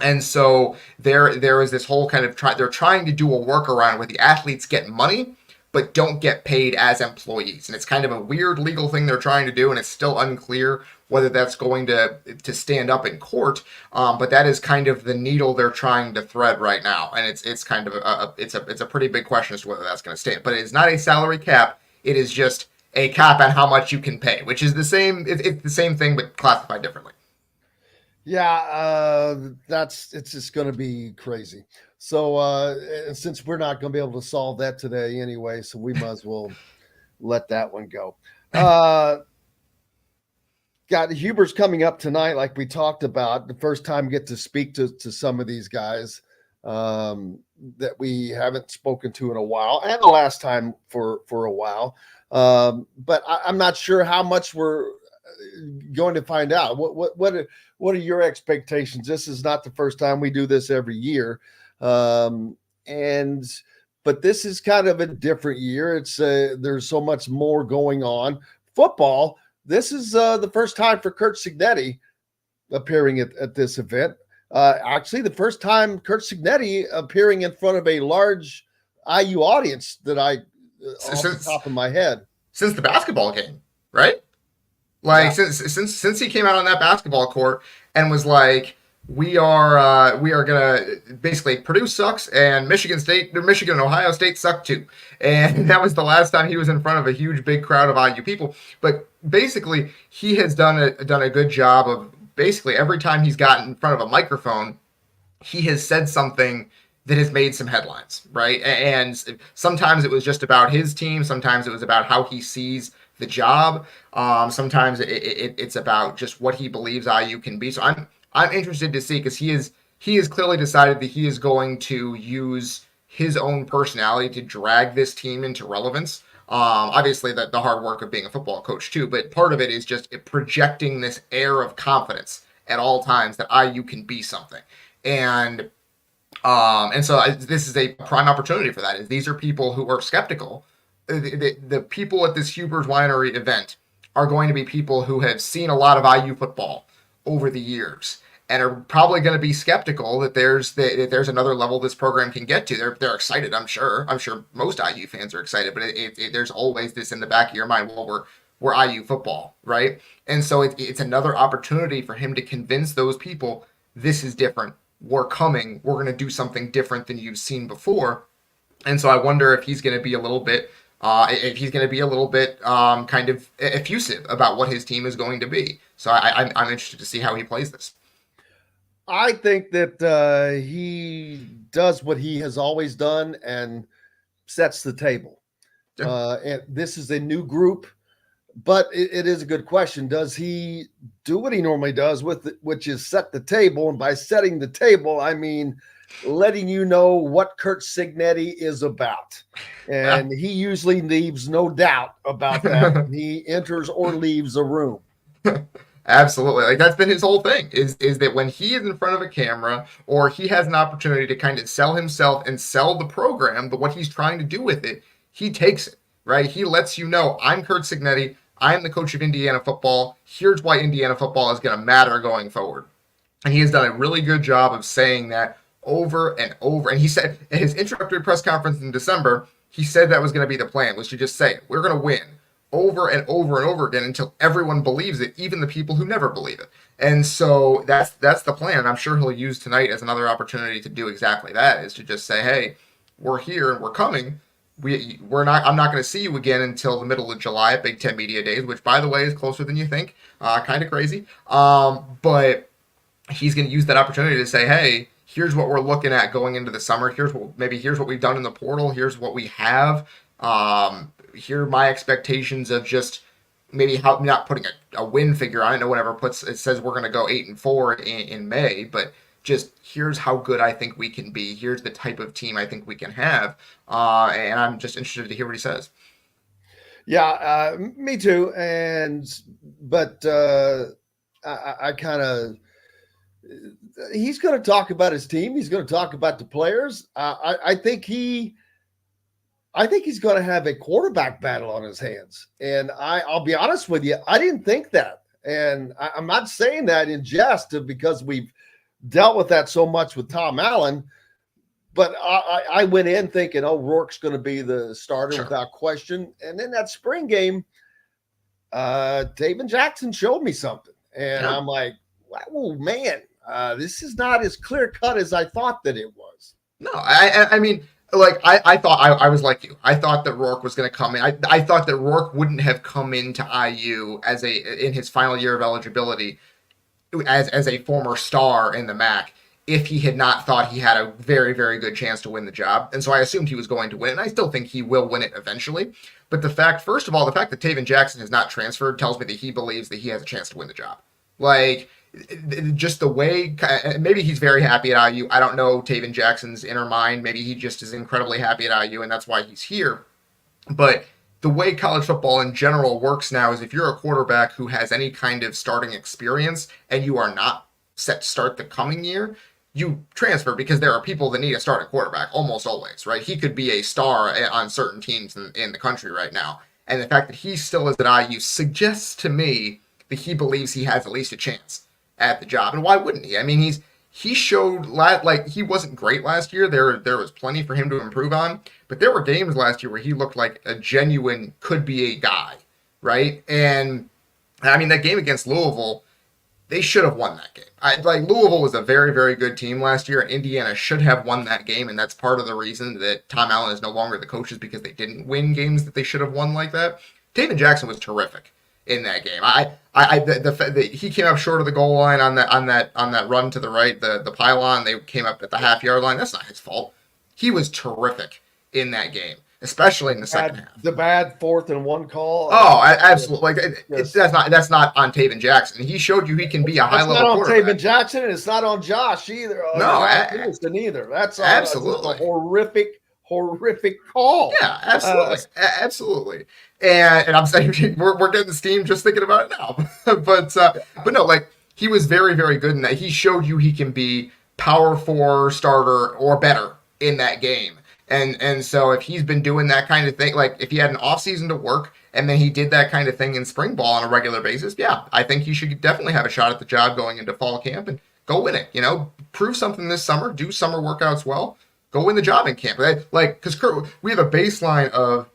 And so there is this whole kind of they're trying to do a workaround where the athletes get money but don't get paid as employees. And it's kind of a weird legal thing they're trying to do, and it's still unclear whether that's going to stand up in court. But that is kind of the needle they're trying to thread right now. And it's kind of it's a pretty big question as to whether that's going to stand. But it's not a salary cap. It is just a cap on how much you can pay, which is the same. It's the same thing, but classified differently. Yeah, it's just going to be crazy. So since we're not going to be able to solve that today anyway, so we might as well let that one go. Got Huber's coming up tonight, like we talked about. The first time get to speak to some of these guys that we haven't spoken to in a while, and the last time for a while. But I'm not sure how much we're going to find out. What are your expectations? This is not the first time we do this every year. But this is kind of a different year. It's there's so much more going on. Football, this is the first time for Curt Cignetti appearing at this event. Actually, the first time Curt Cignetti appearing in front of a large IU audience that off the top of my head. Since the basketball game, right? Like since he came out on that basketball court and was like, we are gonna basically Purdue sucks and Michigan and Ohio State suck too, and that was the last time he was in front of a huge big crowd of IU people. But basically, he has done a good job of basically every time he's gotten in front of a microphone, he has said something that has made some headlines, right? And sometimes it was just about his team, sometimes it was about how he sees the job, sometimes it's about just what he believes IU can be. So I'm interested to see, because he has clearly decided that he is going to use his own personality to drag this team into relevance. Obviously the hard work of being a football coach too, but part of it is just projecting this air of confidence at all times that IU can be something. And so this is a prime opportunity for that. These are people who are skeptical. The people at this Huber's Winery event are going to be people who have seen a lot of IU football over the years and are probably going to be skeptical that there's another level this program can get to. They're excited, I'm sure. I'm sure most IU fans are excited, but there's always this in the back of your mind. Well, we're IU football, right? And so it's another opportunity for him to convince those people this is different. We're coming. We're going to do something different than you've seen before. And so I wonder if he's going to be a little bit, kind of effusive about what his team is going to be. So I'm interested to see how he plays this. I think that he does what he has always done and sets the table. And this is a new group, but it is a good question. Does he do what he normally does which is set the table? And by setting the table, I mean letting you know what Curt Cignetti is about. And he usually leaves no doubt about that when he enters or leaves a room. Absolutely. Like that's been his whole thing is that when he is in front of a camera or he has an opportunity to kind of sell himself and sell the program, but what he's trying to do with it, he takes it, right? He lets you know, I'm Curt Cignetti. I'm the coach of Indiana football. Here's why Indiana football is going to matter going forward. And he has done a really good job of saying that over and over. And he said at his introductory press conference in December, he said that was going to be the plan, was to just say, we're going to win over and over and over again until everyone believes it, even the people who never believe it. And so that's the plan. I'm sure he'll use tonight as another opportunity to do exactly that, is to just say, hey, we're here and we're coming. I'm not going to see you again until the middle of July at Big Ten Media Days, which, by the way, is closer than you think. Kind of crazy. But he's going to use that opportunity to say, hey, here's what we're looking at going into the summer. Here's what we've done in the portal. Here's what we have. Here are my expectations of just maybe how not putting a win figure on it. No one ever it says we're going to go 8-4 in May, but just here's how good I think we can be. Here's the type of team I think we can have. And I'm just interested to hear what he says. Yeah, me too. But I kind of, he's going to talk about his team. He's going to talk about the players. I think he's going to have a quarterback battle on his hands. And I'll be honest with you, I didn't think that. And I'm not saying that in jest because we've dealt with that so much with Tom Allen. But I went in thinking, Rourke's going to be the starter without question. And in that spring game, Taven Jackson showed me something. And I'm like, wow, man, this is not as clear cut as I thought that it was. No, I mean, like I thought I was like you. I thought that Rourke was going to come in. I thought that Rourke wouldn't have come into IU in his final year of eligibility as a former star in the MAC if he had not thought he had a very, very good chance to win the job. And so I assumed he was going to win, and I still think he will win it eventually. But first of all, the fact that Taven Jackson has not transferred tells me that he believes that he has a chance to win the job. Like, just the way, maybe he's very happy at IU. I don't know Taven Jackson's inner mind. Maybe he just is incredibly happy at IU, and that's why he's here. But the way college football in general works now is if you're a quarterback who has any kind of starting experience and you are not set to start the coming year, you transfer because there are people that need a starting quarterback almost always, right? He could be a star on certain teams in the country right now. And the fact that he still is at IU suggests to me that he believes he has at least a chance at the job. And why wouldn't he? I mean, he showed like he wasn't great last year. There was plenty for him to improve on, but there were games last year where he looked like a genuine could be a guy, right? And I mean, that game against Louisville, they should have won that game. Louisville was a very, very good team last year, and Indiana should have won that game, and that's part of the reason that Tom Allen is no longer the coach, is because they didn't win games that they should have won like that. Taven Jackson was terrific in that game. The fact that he came up short of the goal line on that run to the right, the pylon, they came up at the half-yard line. That's not his fault. He was terrific in that game, especially in the second half. The bad 4th and 1 call. Oh, absolutely. That's not on Taven Jackson. He showed you he can be a high-level quarterback. It's not on Taven Jackson, and it's not on Josh either. No, either. That's absolutely a horrific horrific call. Yeah, absolutely, absolutely. And I'm saying we're getting steam just thinking about it now. but no, like he was very very good in that. He showed you he can be power four starter or better in that game. And so if he's been doing that kind of thing, like if he had an off season to work and then he did that kind of thing in spring ball on a regular basis, yeah, I think he should definitely have a shot at the job going into fall camp and go win it. You know, prove something this summer, do summer workouts well, go win the job in camp. Like, because we have a baseline of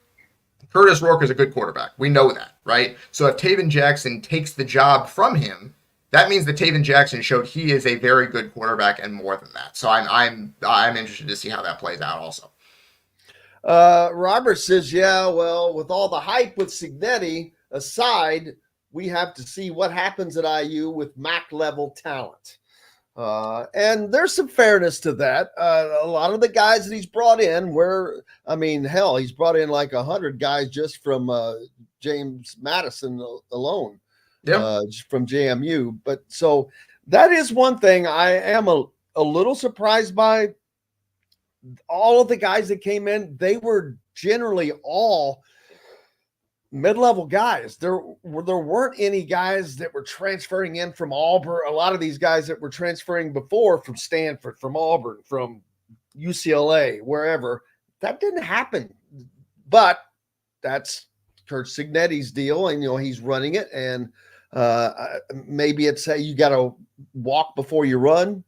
Curtis Rourke is a good quarterback. We know that, right? So if Taven Jackson takes the job from him, that means that Taven Jackson showed he is a very good quarterback and more than that. So I'm interested to see how that plays out also. Robert says, yeah, well, with all the hype with Cignetti aside, we have to see what happens at IU with MAC level talent. And there's some fairness to that. A lot of the guys that he's brought in he's brought in like 100 guys just from James Madison alone, from JMU. But so that is one thing I am a little surprised by. All of the guys that came in, they were generally all mid-level guys. There weren't any guys that were transferring in from Auburn. A lot of these guys that were transferring before from Stanford, from Auburn, from UCLA, wherever. That didn't happen. But that's Kurt Cignetti's deal, and he's running it. And maybe it's you got to walk before you run.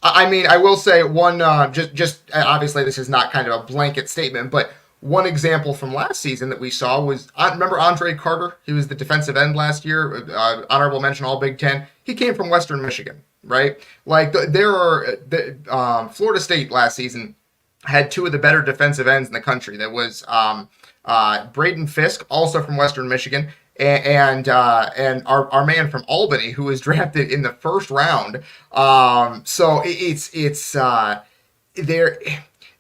I will say one, just obviously this is not kind of a blanket statement, but one example from last season that we saw was, remember Andre Carter? He was the defensive end last year, honorable mention All Big Ten. He came from Western Michigan, right? Like Florida State last season had two of the better defensive ends in the country. That was Braden Fisk, also from Western Michigan, and our man from Albany, who was drafted in the first round. So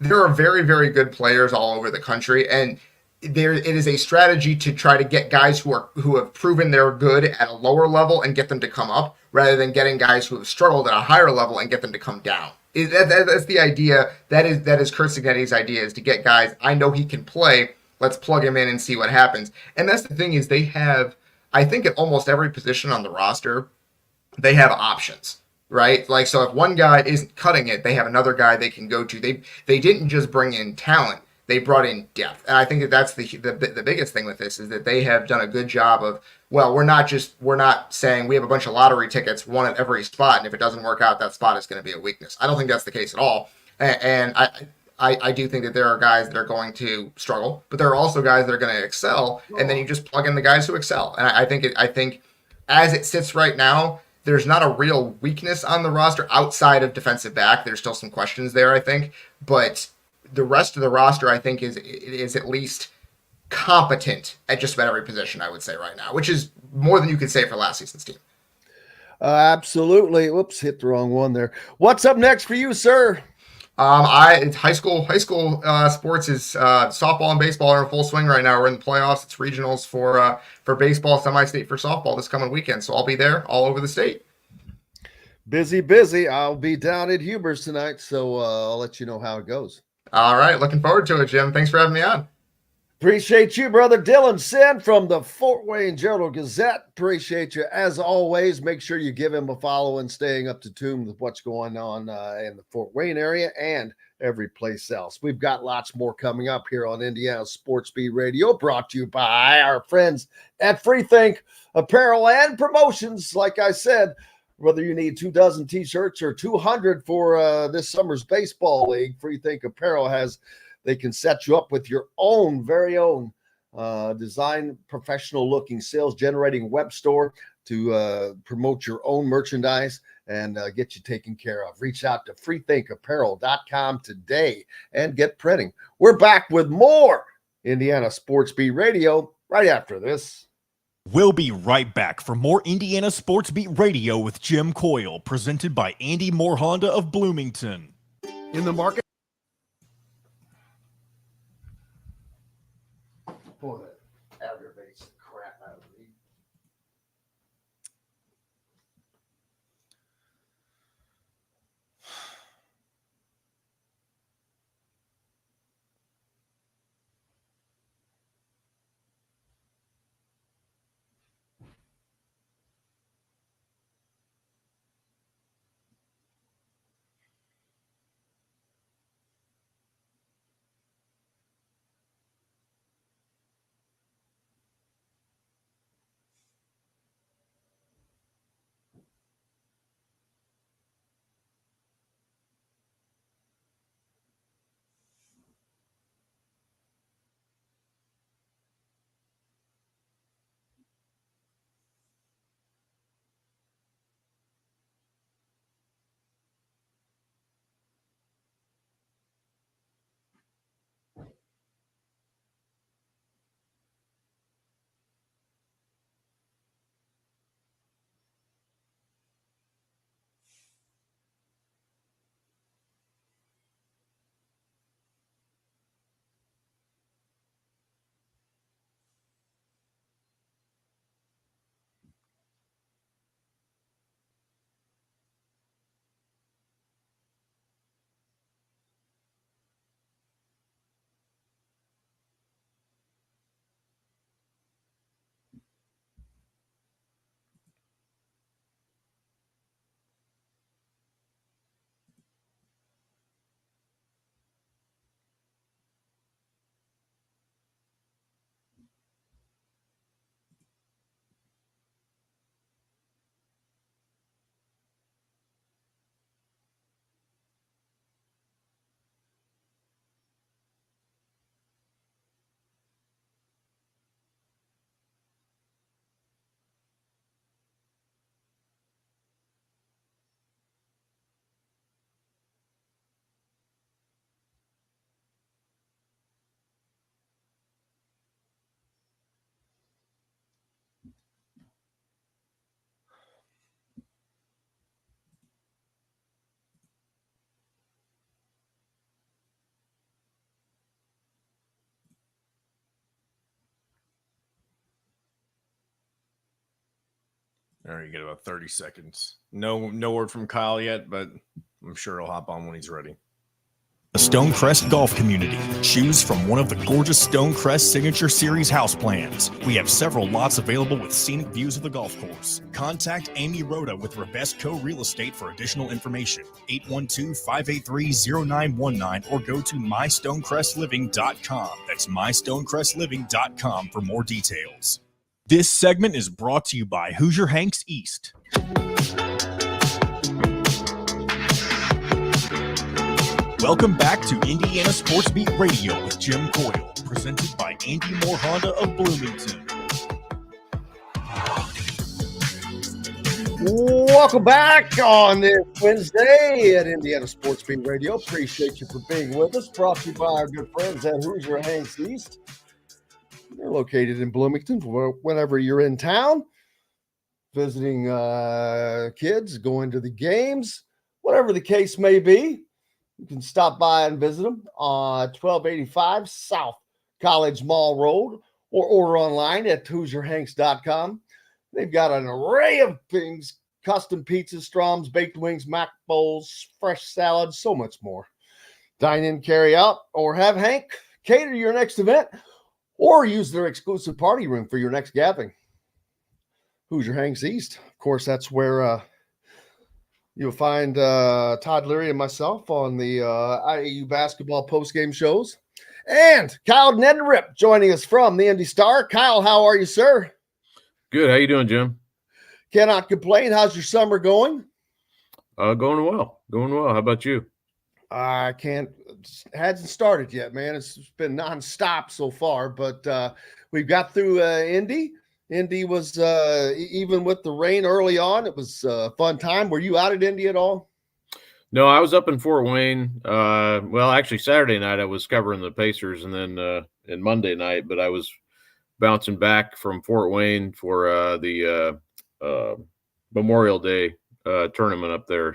there are very, very good players all over the country, and it is a strategy to try to get guys who have proven they're good at a lower level and get them to come up, rather than getting guys who have struggled at a higher level and get them to come down. That's the idea. That is Kurt Cignetti's idea, is to get guys, I know he can play, let's plug him in and see what happens. And that's the thing, is they have, I think at almost every position on the roster, they have options, right? Like, so if one guy isn't cutting it, they have another guy they can go to. They didn't just bring in talent, they brought in depth. And I think that's the biggest thing with this, is that they have done a good job of, well, we're not saying we have a bunch of lottery tickets, one at every spot, and if it doesn't work out, that spot is going to be a weakness. I don't think that's the case at all. And I do think that there are guys that are going to struggle, but there are also guys that are going to excel, and then you just plug in the guys who excel. And I think as it sits right now, there's not a real weakness on the roster outside of defensive back. There's still some questions there, I think, but the rest of the roster, I think, is at least competent at just about every position, I would say right now, which is more than you could say for last season's team. Absolutely. Whoops, hit the wrong one there. What's up next for you, sir? It's high school sports is softball and baseball are in full swing right now. We're in the playoffs. It's regionals for baseball, semi-state for softball this coming weekend. So I'll be there all over the state. Busy. I'll be down at Huber's tonight, so I'll let you know how it goes. All right, looking forward to it, Jim. Thanks for having me on. Appreciate you, brother. Dylan Sinn from the Fort Wayne Journal-Gazette. Appreciate you as always. Make sure you give him a follow and staying up to tune with what's going on in the Fort Wayne area and every place else. We've got lots more coming up here on Indiana Sports Beat Radio, brought to you by our friends at Freethink Apparel and Promotions. Like I said, whether you need 24 t-shirts or 200 for this summer's baseball league, Freethink Apparel they can set you up with your own very own design, professional looking sales generating web store to promote your own merchandise and get you taken care of. Reach out to freethinkapparel.com today and get printing. We're back with more Indiana Sports Beat Radio right after this. We'll be right back for more Indiana Sports Beat Radio with Jim Coyle, presented by Andy Moore Honda of Bloomington. In the market. Boy, that aggravates the crap out of me. There you get about 30 seconds. No word from Kyle yet, but I'm sure he'll hop on when he's ready. The Stonecrest Golf Community. Choose from one of the gorgeous Stonecrest Signature Series house plans. We have several lots available with scenic views of the golf course. Contact Amy Rhoda with Ravesco Real Estate for additional information. 812-583-0919 or go to mystonecrestliving.com. That's mystonecrestliving.com for more details. This segment is brought to you by Hoosier Hanks East. Welcome back to Indiana Sports Beat Radio with Jim Coyle, presented by Andy Moore Honda of Bloomington. Welcome back on this Wednesday at Indiana Sports Beat Radio. Appreciate you for being with us. Brought to you by our good friends at Hoosier Hanks East. They're located in Bloomington. Whenever you're in town, visiting kids, going to the games, whatever the case may be, you can stop by and visit them on 1285 South College Mall Road or order online at HoosierHanks.com. They've got an array of things, custom pizzas, stroms, baked wings, mac bowls, fresh salads, so much more. Dine in, carry out, or have Hank cater your next event or use their exclusive party room for your next gathering. Hoosier Hanks East. Of course, that's where you'll find Todd Leary and myself on the IAU basketball postgame shows. And Kyle Neddenriep joining us from the Indy Star. Kyle, how are you, sir? Good. How you doing, Jim? Cannot complain. How's your summer going? Going well. Going well. How about you? I hasn't started yet, man. It's been nonstop so far, but we've got through Indy. Indy was, even with the rain early on, it was a fun time. Were you out at Indy at all? No, I was up in Fort Wayne. Well, actually, Saturday night I was covering the Pacers, and then and Monday night, but I was bouncing back from Fort Wayne for the Memorial Day tournament up there.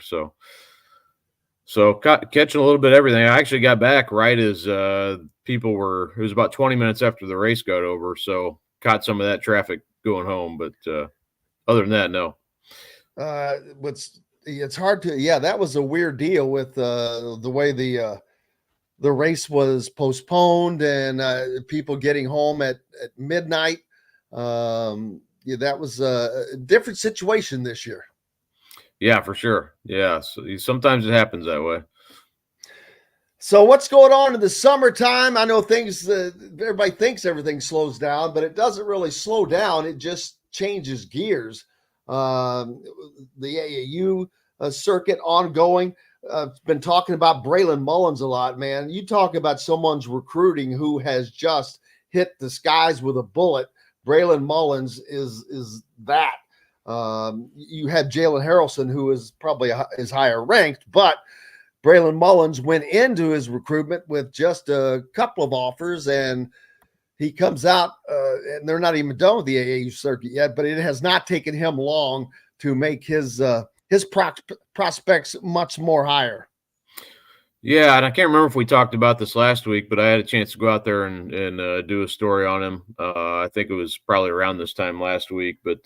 So catching a little bit of everything. I actually got back right as it was about 20 minutes after the race got over. So caught some of that traffic going home, but other than that, no. It's hard to, that was a weird deal with the way the race was postponed and people getting home at midnight. That was a different situation this year. Yeah, for sure. Yeah, so sometimes it happens that way. So what's going on in the summertime? I know everybody thinks everything slows down, but it doesn't really slow down. It just changes gears. The AAU circuit ongoing. Been talking about Braylon Mullins a lot, man. You talk about someone's recruiting who has just hit the skies with a bullet. Braylon Mullins is that. You had Jalen Harrelson, who is probably is higher ranked, but Braylon Mullins went into his recruitment with just a couple of offers, and he comes out, and they're not even done with the AAU circuit yet, but it has not taken him long to make his prospects much more higher. Yeah, and I can't remember if we talked about this last week, but I had a chance to go out there and do a story on him. I think it was probably around this time last week, but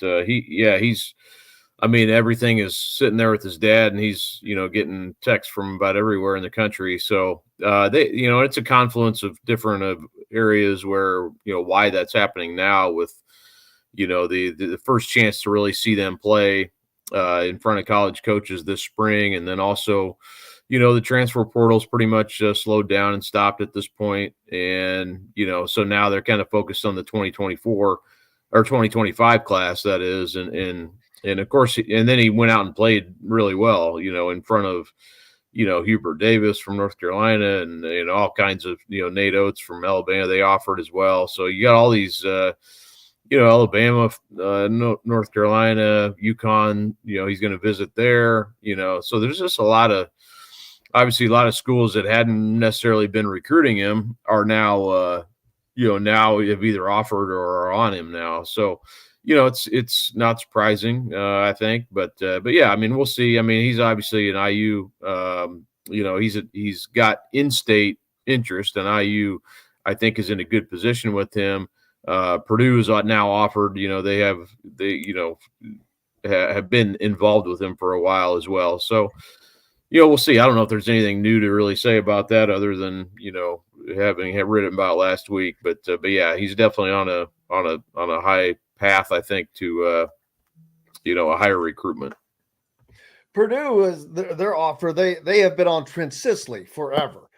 everything is sitting there with his dad, and he's, getting texts from about everywhere in the country. So it's a confluence of different areas where, why that's happening now with, the first chance to really see them play in front of college coaches this spring. And then also, the transfer portal's pretty much slowed down and stopped at this point. And, so now they're kind of focused on the 2024 or 2025 class, that is. And of course, and then he went out and played really well, in front of, Hubert Davis from North Carolina and all kinds of, Nate Oates from Alabama they offered as well. So you got all these, Alabama, North Carolina, UConn, he's going to visit there, so there's just a lot of schools that hadn't necessarily been recruiting him are now, now have either offered or are on him now. So, it's not surprising, I think, but yeah, we'll see. He's obviously an IU, he's got in-state interest, and IU, I think, is in a good position with him. Purdue's now offered, have been involved with him for a while as well. So, we'll see. I don't know if there's anything new to really say about that other than, having written about last week. But yeah, he's definitely on a high path, I think, to a higher recruitment. Purdue is their offer. They have been on Trent Sisley forever,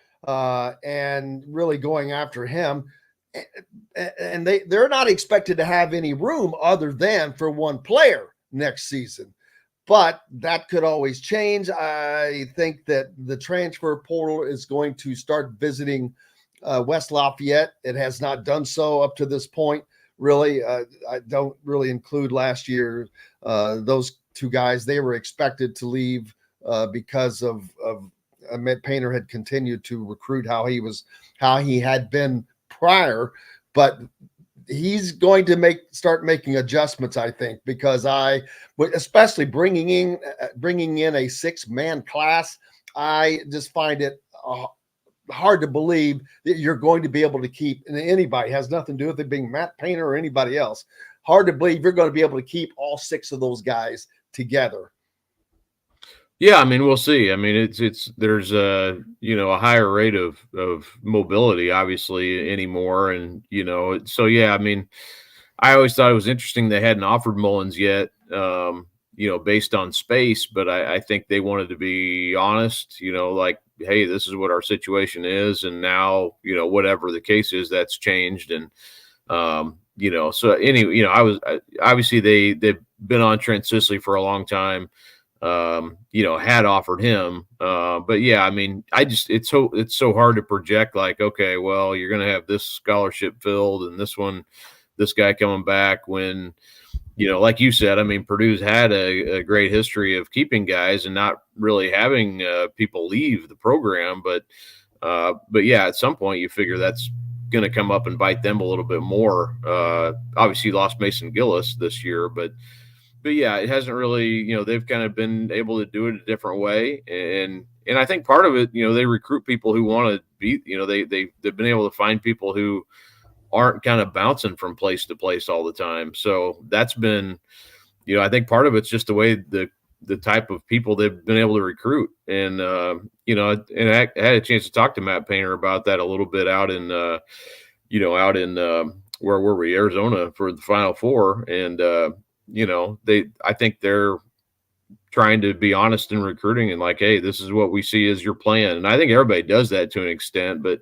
and really going after him. And they're not expected to have any room other than for one player next season. But that could always change. I think that the transfer portal is going to start visiting West Lafayette. It has not done so up to this point. Really, I don't really include last year. Those two guys, they were expected to leave because of Matt Painter had continued to recruit how he had been prior, but he's going to start making adjustments, I think, because especially bringing in a 6-man class, I just find it hard to believe that you're going to be able to keep, and anybody, has nothing to do with it being Matt Painter or anybody else. Hard to believe you're going to be able to keep all 6 of those guys together. Yeah, I mean, we'll see. I mean, there's a higher rate of mobility obviously anymore, and so yeah, I mean, I always thought it was interesting they hadn't offered Mullins yet, based on space, but I think they wanted to be honest, like, hey, this is what our situation is, and now whatever the case is, that's changed, and so anyway, obviously they've been on Trent Sisley for a long time. Had offered him. But yeah, I mean, it's so hard to project, like, okay, well, you're going to have this scholarship filled and this guy coming back when, like you said, I mean, Purdue's had a great history of keeping guys and not really having people leave the program. But yeah, at some point you figure that's going to come up and bite them a little bit more. Obviously lost Mason Gillis this year, but yeah, it hasn't really, they've kind of been able to do it a different way. And I think part of it, they recruit people who want to be, they've been able to find people who aren't kind of bouncing from place to place all the time. So that's been, I think part of it's just the way the type of people they've been able to recruit. And, and I had a chance to talk to Matt Painter about that a little bit out in, where were we? Arizona for the Final Four. And, I think they're trying to be honest in recruiting and like, hey, this is what we see as your plan. And I think everybody does that to an extent, but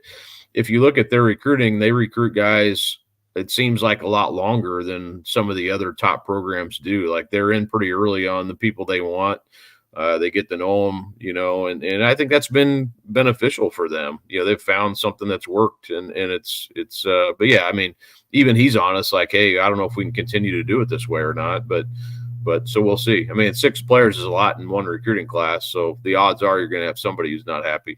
if you look at their recruiting, they recruit guys, it seems like a lot longer than some of the other top programs do. Like they're in pretty early on the people they want. They get to know them, and I think that's been beneficial for them. They've found something that's worked and but yeah, I mean, even he's honest, like, hey, I don't know if we can continue to do it this way or not, but so we'll see. I mean, 6 players is a lot in one recruiting class. So the odds are you're going to have somebody who's not happy.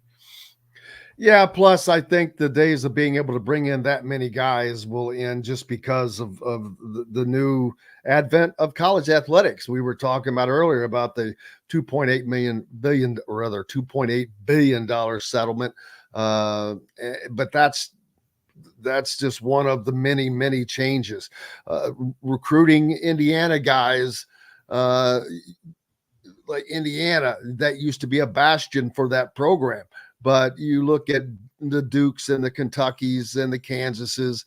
Yeah. Plus, I think the days of being able to bring in that many guys will end just because of the new advent of college athletics. We were talking about earlier about the $2.8 billion settlement. But that's just one of the many, many changes. Recruiting Indiana guys, like Indiana, that used to be a bastion for that program. But you look at the Dukes and the Kentuckys and the Kansases,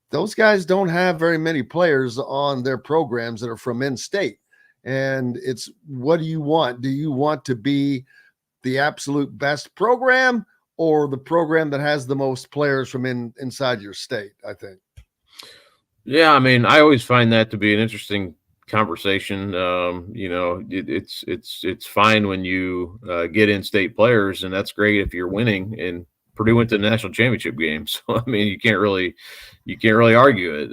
those guys don't have very many players on their programs that are from in-state. And it's, what do you want? Do you want to be the absolute best program or the program that has the most players from inside your state, I think? Yeah, I mean, I always find that to be an interesting conversation. It's fine when you get in-state players, and that's great if you're winning. And Purdue went to the national championship game, so I mean, you can't really argue it.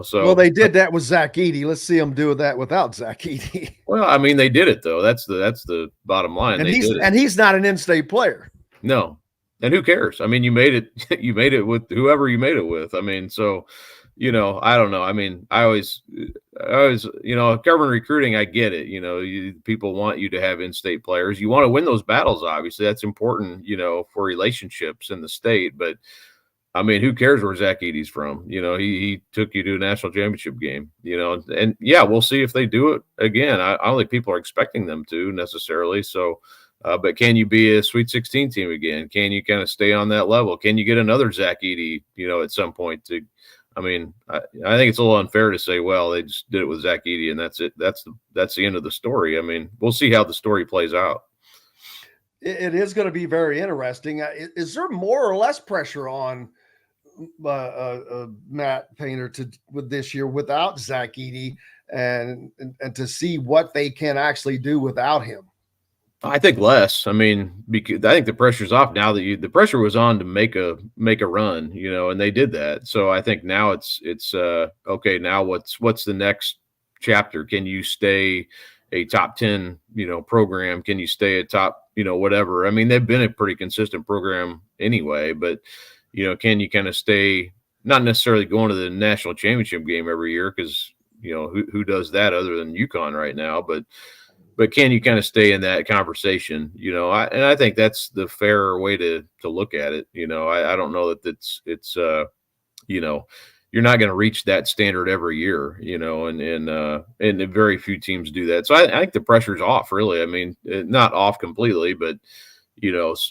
So well, they did that with Zach Edey. Let's see them do that without Zach Edey. Well, I mean, they did it though. That's the bottom line. And he's not an in-state player. No, and who cares? I mean, you made it. You made it with whoever you made it with. I mean, so. I don't know. I mean, I always, covering recruiting, I get it. People want you to have in-state players. You want to win those battles. Obviously that's important, for relationships in the state, but I mean, who cares where Zach Edey's from? He took you to a national championship game, and yeah, we'll see if they do it again. I don't think people are expecting them to necessarily. So, but can you be a Sweet 16 team again? Can you kind of stay on that level? Can you get another Zach Edey, at some point I think it's a little unfair to say, well, they just did it with Zach Edey and that's it. That's the end of the story. I mean, we'll see how the story plays out. It is going to be very interesting. Is there more or less pressure on Matt Painter with this year without Zach Edey and to see what they can actually do without him? I think less. I mean, because I think the pressure's off now that the pressure was on to make a run, and they did that. So I think now it's okay. Now what's the next chapter? Can you stay a top 10, program? Can you stay a top, whatever? I mean, they've been a pretty consistent program anyway, but can you kind of stay, not necessarily going to the national championship game every year? Cause who does that other than UConn right now, but can you kind of stay in that conversation? I think that's the fair way to look at it. I don't know that it's you're not going to reach that standard every year, and very few teams do that. So I think the pressure's off, really. I mean, not off completely, but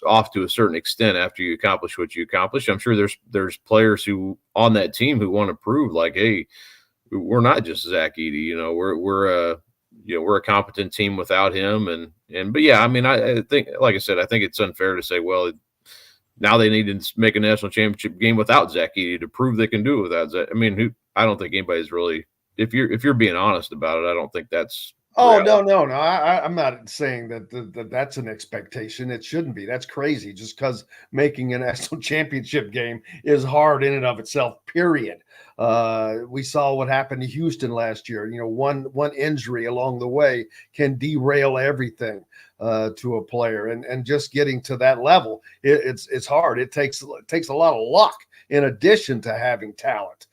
off to a certain extent after you accomplish what you accomplish. I'm sure there's players who on that team who want to prove like, hey, we're not just Zach Edey. We're a competent team without him. But yeah, I mean, I think, like I said, I think it's unfair to say, well, now they need to make a national championship game without Zach Edey to prove they can do it without Zach. I mean, I don't think anybody's really, if you're being honest about it, I don't think that's. Oh, reality. No. I'm not saying that that's an expectation. It shouldn't be. That's crazy. Just because making a national championship game is hard in and of itself, period. We saw what happened to Houston last year. One injury along the way can derail everything to a player, and just getting to that level, it's hard. It takes a lot of luck in addition to having talent.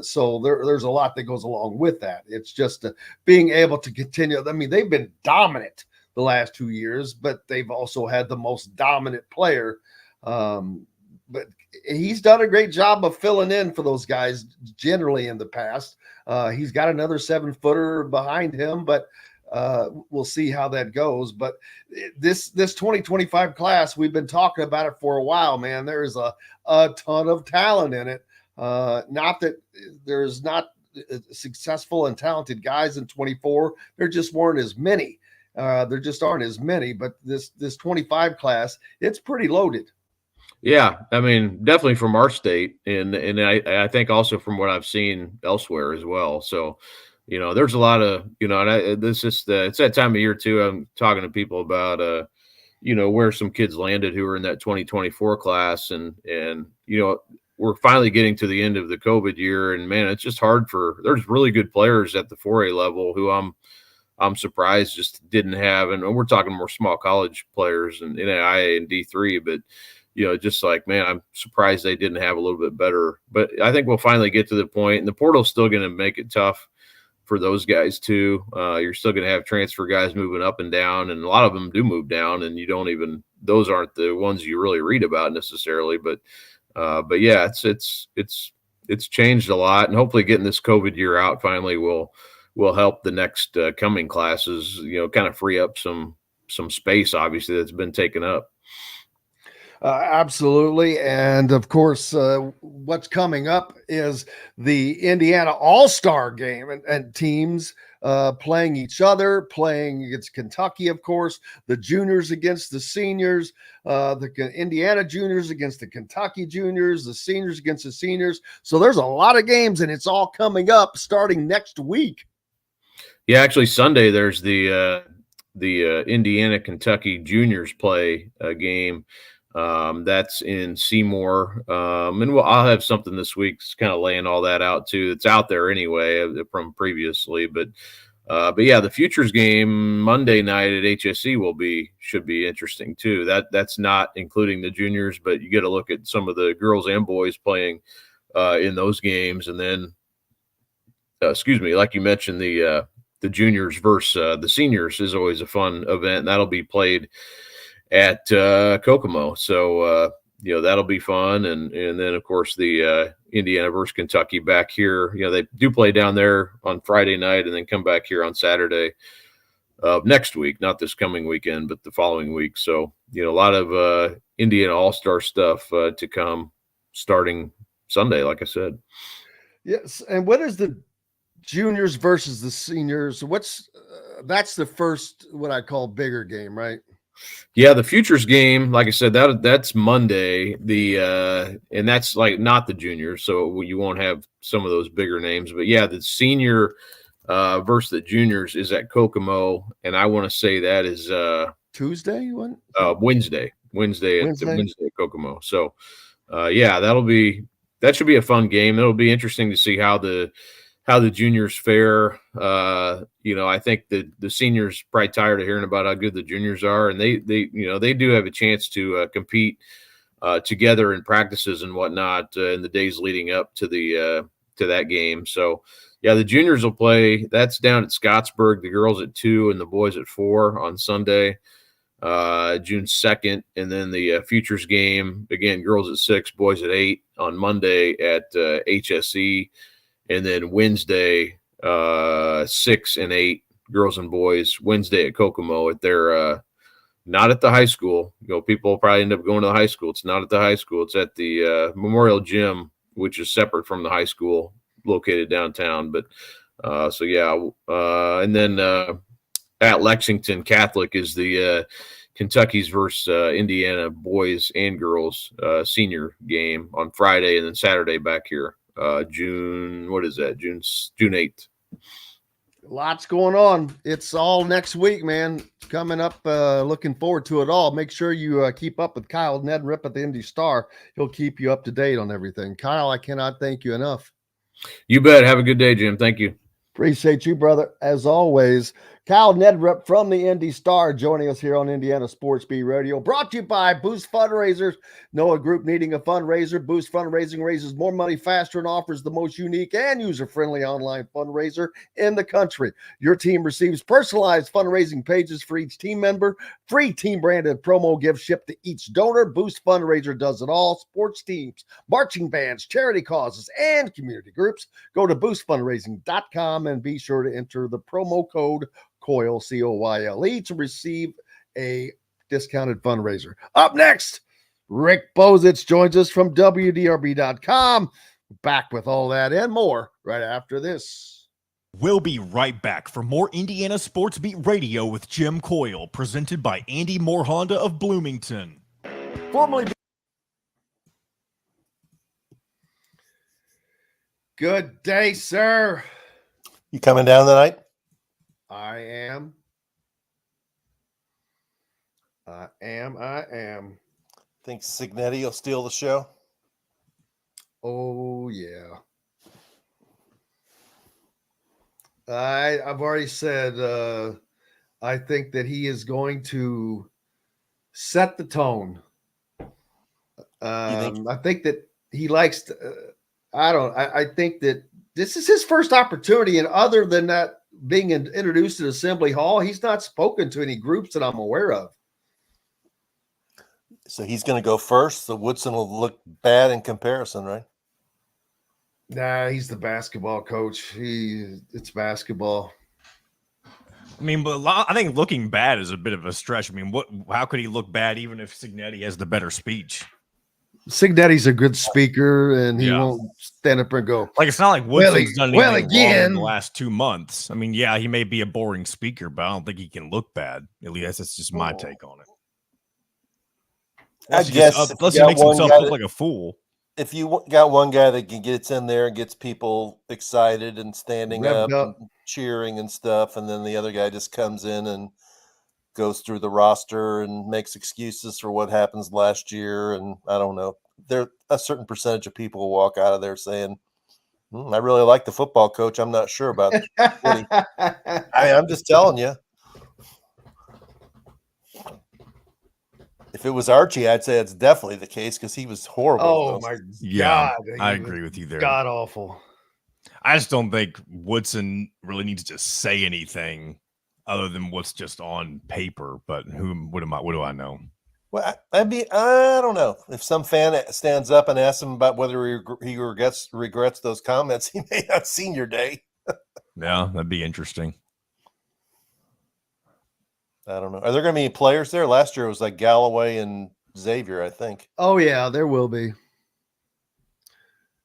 So there's a lot that goes along with that. It's just being able to continue. I mean, they've been dominant the last 2 years, but they've also had the most dominant player. But he's done a great job of filling in for those guys generally in the past. He's got another 7-footer behind him, but we'll see how that goes. But this 2025 class, we've been talking about it for a while, man. There's a ton of talent in it. Not that there's not successful and talented guys in 24. There just weren't as many. There just aren't as many. But this 25 class, it's pretty loaded. Yeah, I mean, definitely from our state, and I think also from what I've seen elsewhere as well. So, there's a lot of and it's that time of year too. I'm talking to people about where some kids landed who were in that 2024 class, and we're finally getting to the end of the COVID year, and man, it's just hard there's really good players at the 4A level who I'm surprised just didn't have, and we're talking more small college players and NAIA and D3, but just like, man, I'm surprised they didn't have a little bit better. But I think we'll finally get to the point, and the portal's still going to make it tough for those guys too. You're still going to have transfer guys moving up and down, and a lot of them do move down, and those aren't the ones you really read about necessarily. But yeah, it's changed a lot, and hopefully getting this COVID year out finally will help the next coming classes, kind of free up some space, obviously, that's been taken up. Absolutely. And of course, what's coming up is the Indiana All-Star game and teams playing each other, playing against Kentucky, of course, the juniors against the seniors, the Indiana juniors against the Kentucky juniors, the seniors against the seniors. So there's a lot of games, and it's all coming up starting next week. Yeah, actually Sunday there's the Indiana Kentucky juniors play a game. That's in Seymour. And I'll have something this week kind of laying all that out too. It's out there anyway from previously, but yeah, the futures game Monday night at HSE should be interesting too. That's not including the juniors, but you get a look at some of the girls and boys playing in those games. And then, like you mentioned, the juniors versus the seniors is always a fun event, and that'll be played at Kokomo. So that'll be fun. And then, of course, the Indiana versus Kentucky back here. They do play down there on Friday night and then come back here on Saturday next week, not this coming weekend, but the following week. So, a lot of Indiana All-Star stuff to come starting Sunday, like I said. Yes. And what is the juniors versus the seniors? That's the first, what I call bigger game, right? Yeah, the futures game, like I said, that's Monday. And that's like not the juniors, so you won't have some of those bigger names. But yeah, the senior versus the juniors is at Kokomo, and I want to say that is Tuesday. Wednesday at Kokomo. So yeah, that should be a fun game. It'll be interesting to see how the juniors fare. I think that the seniors probably tired of hearing about how good the juniors are, and they do have a chance to compete together in practices and whatnot in the days leading up to that game. So yeah, the juniors will play. That's down at Scottsburg. The girls at 2 and the boys at 4 on Sunday, June 2nd, and then the futures game again, girls at 6, boys at 8 on Monday at HSE. And then Wednesday, 6 and 8, girls and boys, Wednesday at Kokomo at their not at the high school. People will probably end up going to the high school. It's not at the high school. It's at the Memorial Gym, which is separate from the high school located downtown. But so yeah, and then at Lexington Catholic is the Kentucky's versus Indiana boys and girls senior game on Friday, and then Saturday back here. June 8th. Lots going on. It's all next week, man. Coming up, looking forward to it all. Make sure you keep up with Kyle Neddenriep at the Indy Star. He'll keep you up to date on everything. Kyle, I cannot thank you enough. You bet. Have a good day, Jim. Thank you. Appreciate you, brother, as always. Kyle Neddenriep from the Indy Star joining us here on Indiana Sports Beat Radio. Brought to you by Boost Fundraisers. Know a group needing a fundraiser? Boost Fundraising raises more money faster and offers the most unique and user-friendly online fundraiser in the country. Your team receives personalized fundraising pages for each team member. Free team-branded promo gifts shipped to each donor. Boost Fundraiser does it all. Sports teams, marching bands, charity causes, and community groups. Go to boostfundraising.com and be sure to enter the promo code COYLE, COYLE, to receive a discounted fundraiser. Up next, Rick Bozich joins us from WDRB.com. Back with all that and more right after this. We'll be right back for more Indiana Sports Beat Radio with Jim Coyle, presented by Andy Moore Honda of Bloomington. Good day, sir. You coming down tonight? I am. Think Signetti will steal the show? Oh, yeah. I've already said I think that he is going to set the tone. I think that he likes to, I think that this is his first opportunity, and other than that, being introduced at Assembly Hall, he's not spoken to any groups that I'm aware of. So he's going to go first. So Woodson will look bad in comparison, right? Nah, he's the basketball coach. It's basketball. I mean, but I think looking bad is a bit of a stretch. I mean, how could he look bad even if Signetti has the better speech? Signetti's a good speaker, and he won't stand up and go. Like, it's not like Woodson's done anything wrong again in the last 2 months. I mean, yeah, he may be a boring speaker, but I don't think he can look bad. At least that's just my take on it. I guess unless he makes himself look like a fool. If you got one guy that gets in there and gets people excited and standing up and cheering and stuff, and then the other guy just comes in and goes through the roster and makes excuses for what happens last year, and I don't know. There a certain percentage of people will walk out of there saying, I really like the football coach. I'm not sure about I'm just telling you. If it was Archie, I'd say it's definitely the case because he was horrible. Oh, my God. I agree with you there. God awful. I just don't think Woodson really needs to say anything other than what's just on paper. But what do I know? Well, I don't know. If some fan stands up and asks him about whether he regrets those comments, he may not senior day. Yeah, that'd be interesting. I don't know. Are there going to be any players there? Last year it was like Galloway and Xavier, I think. Oh, yeah, there will be.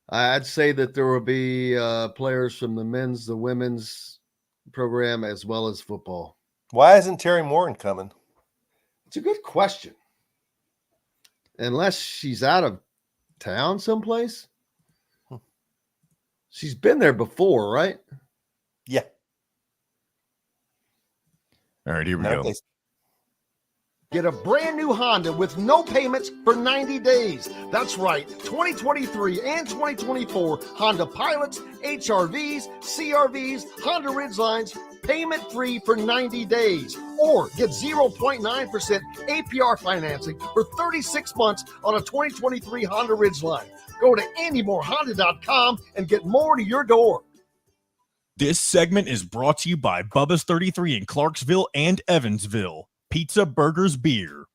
I'd say that there will be players from the men's, the women's program, as well as football. Why isn't Terry Morgan coming? It's a good question. Unless she's out of town someplace. She's been there before, right? Yeah. All right, here we go. Get a brand new Honda with no payments for 90 days. That's right, 2023 and 2024 Honda Pilots, HRVs, CRVs, Honda Ridgelines, payment free for 90 days. Or get 0.9% APR financing for 36 months on a 2023 Honda Ridgeline. Go to AndyMoreHonda.com and get more to your door. This segment is brought to you by Bubba's 33 in Clarksville and Evansville. Pizza, burgers, beer.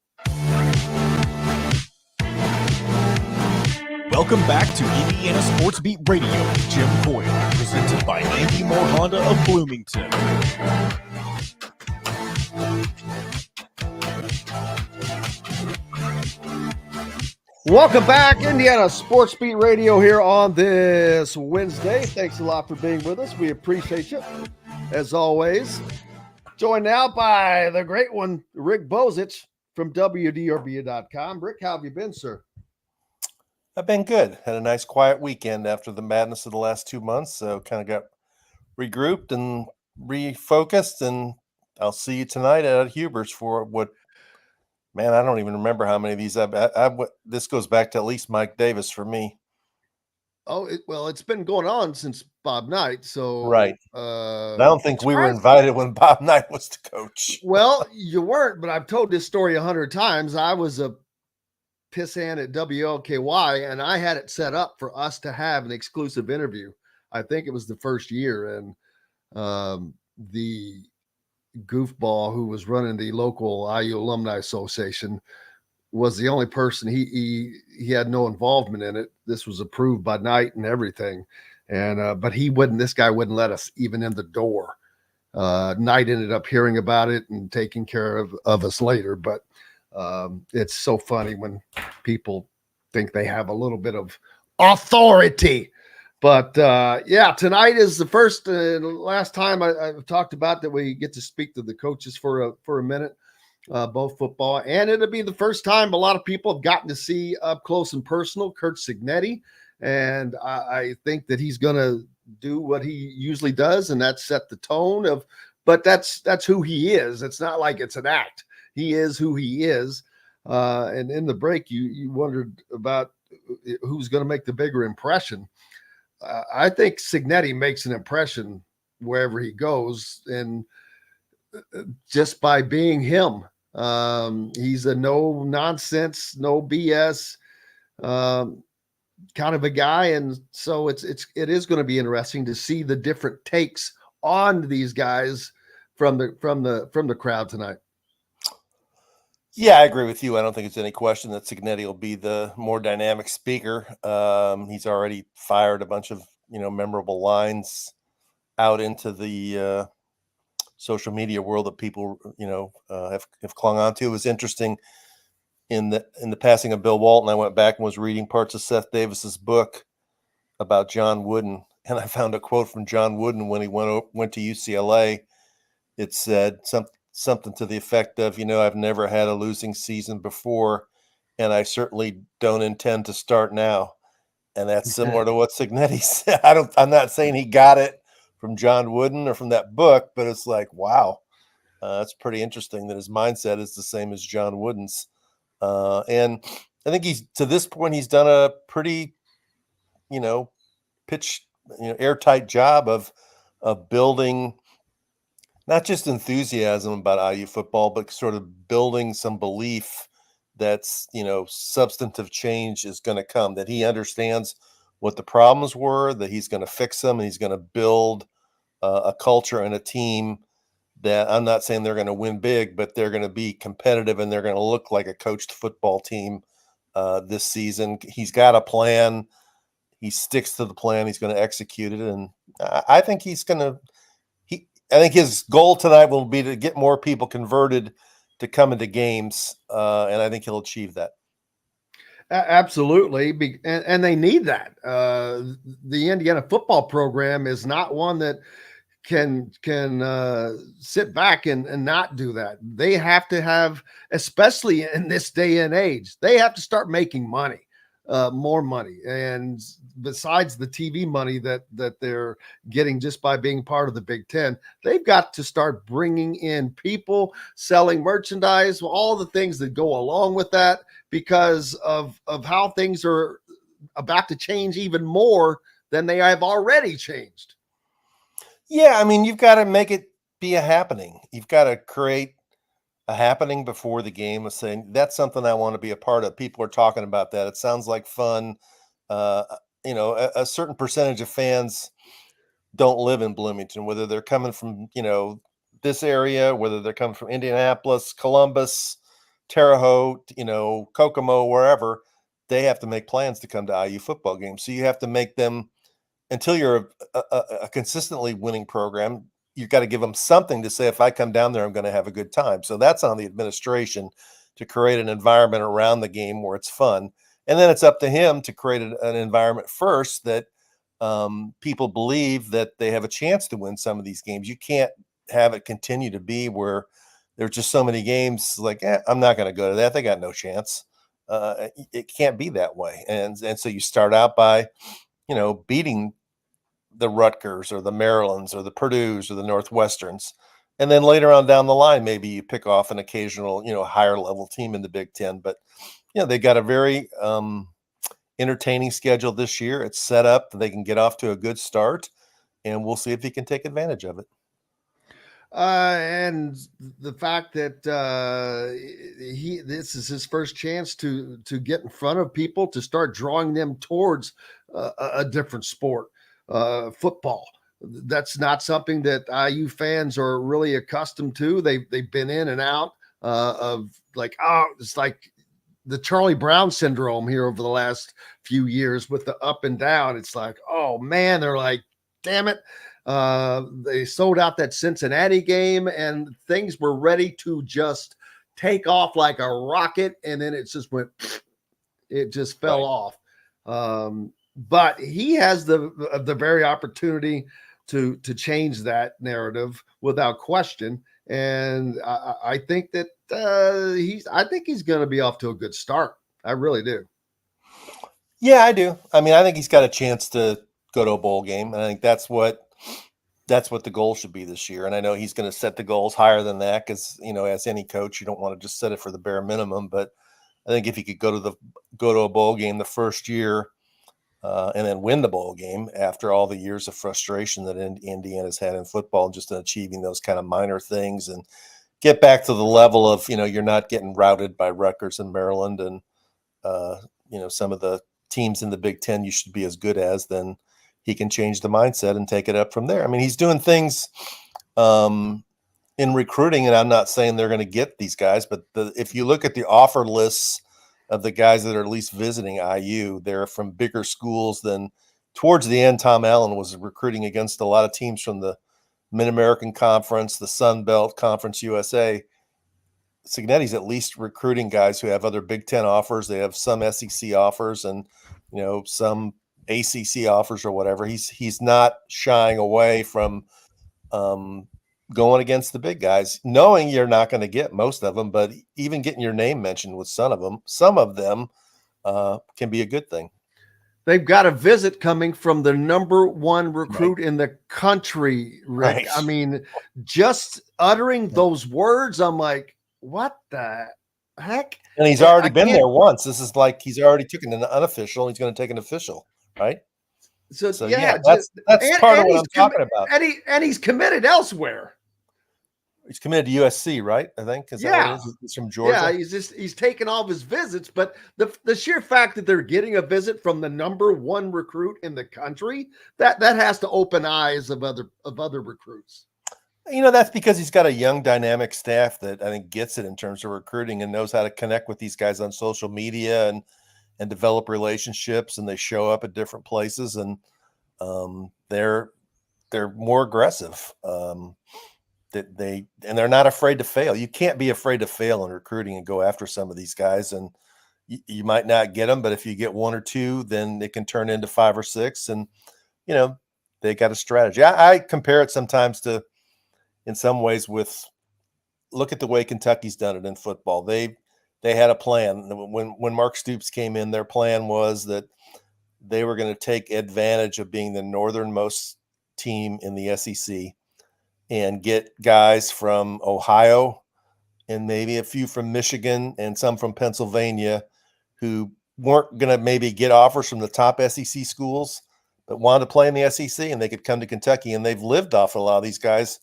Welcome back to Indiana Sports Beat Radio with Jim Boyle, presented by Andy Moore Honda of Bloomington. Welcome back, Indiana Sports Beat Radio here on this Wednesday. Thanks a lot for being with us. We appreciate you, as always. Joined now by the great one, Rick Bozich from WDRB.com. Rick, how have you been, sir? I've been good. Had a nice quiet weekend after the madness of the last 2 months. So kind of got regrouped and refocused. And I'll see you tonight at Huber's for what, man, I don't even remember how many of these this goes back to at least Mike Davis for me. Oh, it's been going on since Bob Knight. So right. I don't think we were invited when Bob Knight was the coach. Well, you weren't, but I've told this story 100 times. I was a pissant at WLKY, and I had it set up for us to have an exclusive interview. I think it was the first year, and the goofball who was running the local IU Alumni Association was the only person. He had no involvement in it. This was approved by Knight and everything, and but this guy wouldn't let us even in the door. Knight ended up hearing about it and taking care of us later, but it's so funny when people think they have a little bit of authority. But yeah, tonight is the first and last time I've talked about that we get to speak to the coaches for a minute, both football, and it'll be the first time a lot of people have gotten to see up close and personal Curt Cignetti, and I think that he's going to do what he usually does, and that's set the tone of. But that's who he is. It's not like it's an act. He is who he is. And in the break, you wondered about who's going to make the bigger impression. I think Cignetti makes an impression wherever he goes, and just by being him. He's a no nonsense, no BS kind of a guy, and so it is going to be interesting to see the different takes on these guys from the crowd tonight. Yeah, I agree with you. I don't think it's any question that Cignetti will be the more dynamic speaker. He's already fired a bunch of memorable lines out into the social media world that people have clung on to. It was interesting in the passing of Bill Walton. I went back and was reading parts of Seth Davis's book about John Wooden, and I found a quote from John Wooden when he went to UCLA. It said something to the effect of, I've never had a losing season before, and I certainly don't intend to start now. And that's similar to what Cignetti said. I'm not saying he got it from John Wooden or from that book, but it's like, wow, that's pretty interesting that his mindset is the same as John Wooden's. And I think to this point, he's done a pretty, airtight job of building not just enthusiasm about IU football, but sort of building some belief that's, substantive change is going to come, that he understands what the problems were, that he's going to fix them, and he's going to build a culture and a team that I'm not saying they're going to win big, but they're going to be competitive and they're going to look like a coached football team this season. He's got a plan. He sticks to the plan. He's going to execute it. And I think he's going to, I think his goal tonight will be to get more people converted to come into games. And I think he'll achieve that. Absolutely. And they need that. The Indiana football program is not one that can sit back and not do that. They have to have, especially in this day and age, they have to start making money, more money. And besides the TV money that they're getting just by being part of the Big Ten, they've got to start bringing in people, selling merchandise, all the things that go along with that, because of how things are about to change even more than they have already changed. Yeah, I mean, you've got to make it be a happening. You've got to create a happening before the game of saying, that's something I want to be a part of. People are talking about that. It sounds like fun. A certain percentage of fans don't live in Bloomington, whether they're coming from, this area, whether they're coming from Indianapolis, Columbus, Terre Haute, Kokomo, wherever. They have to make plans to come to IU football games. So you have to make them, until you're a consistently winning program, you've got to give them something to say, if I come down there, I'm going to have a good time. So that's on the administration to create an environment around the game where it's fun. And then it's up to him to create an environment first that people believe that they have a chance to win some of these games. You can't have it continue to be where there's just so many games like, I'm not going to go to that. They got no chance. It can't be that way. And so you start out by, beating the Rutgers or the Marylands or the Purdues or the Northwesterns. And then later on down the line, maybe you pick off an occasional, higher level team in the Big Ten. But, they got a very entertaining schedule this year. It's set up. They can get off to a good start, and we'll see if he can take advantage of it. And the fact that this is his first chance to get in front of people, to start drawing them towards a different sport. Football. That's not something that IU fans are really accustomed to. They've been in and out of it's like the Charlie Brown syndrome here over the last few years with the up and down. It's like, oh man, they're like, damn it. They sold out that Cincinnati game and things were ready to just take off like a rocket. And then it just fell off. But he has the very opportunity to change that narrative without question. And I think that he's going to be off to a good start. I really do. Yeah, I do. I mean, I think he's got a chance to go to a bowl game. And I think that's what the goal should be this year. And I know he's going to set the goals higher than that because, as any coach, you don't want to just set it for the bare minimum. But I think if he could go to a bowl game the first year, and then win the bowl game after all the years of frustration that Indiana's had in football, just in achieving those kind of minor things and get back to the level of, you're not getting routed by Rutgers and Maryland and, some of the teams in the Big Ten you should be as good as, then he can change the mindset and take it up from there. I mean, he's doing things in recruiting, and I'm not saying they're going to get these guys, but if you look at the offer lists of the guys that are at least visiting IU, they're from bigger schools than towards the end. Tom Allen was recruiting against a lot of teams from the Mid-American Conference, the Sun Belt Conference USA. Cignetti's at least recruiting guys who have other Big Ten offers. They have some SEC offers and, some ACC offers or whatever. He's not shying away from going against the big guys, knowing you're not going to get most of them, but even getting your name mentioned with some of them can be a good thing. They've got a visit coming from the number one recruit in the country, Rick. Right. I mean, just uttering those words, I'm like, what the heck? And he's already been there once. This is like he's already taken an unofficial. He's going to take an official, right? So yeah, that's part of what I'm talking about. And he's committed elsewhere. He's committed to USC, right? I think. He's from Georgia. Yeah, he's taken all of his visits, but the sheer fact that they're getting a visit from the number one recruit in the country, that has to open eyes of other recruits. That's because he's got a young, dynamic staff that I think gets it in terms of recruiting and knows how to connect with these guys on social media and develop relationships. And they show up at different places, and they're more aggressive. They're not afraid to fail. You can't be afraid to fail in recruiting and go after some of these guys. And you might not get them, but if you get one or two, then it can turn into 5 or 6. And they got a strategy. I compare it sometimes to, in some ways, look at the way Kentucky's done it in football. They had a plan. When Mark Stoops came in, their plan was that they were going to take advantage of being the northernmost team in the SEC and get guys from Ohio and maybe a few from Michigan and some from Pennsylvania who weren't going to maybe get offers from the top SEC schools, but wanted to play in the SEC, and they could come to Kentucky. And they've lived off a lot of these guys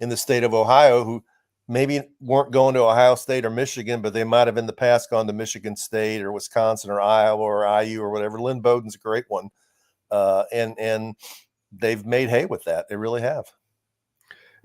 in the state of Ohio who maybe weren't going to Ohio State or Michigan, but they might have in the past gone to Michigan State or Wisconsin or Iowa or IU or whatever. Lynn Bowden's a great one. And they've made hay with that. They really have.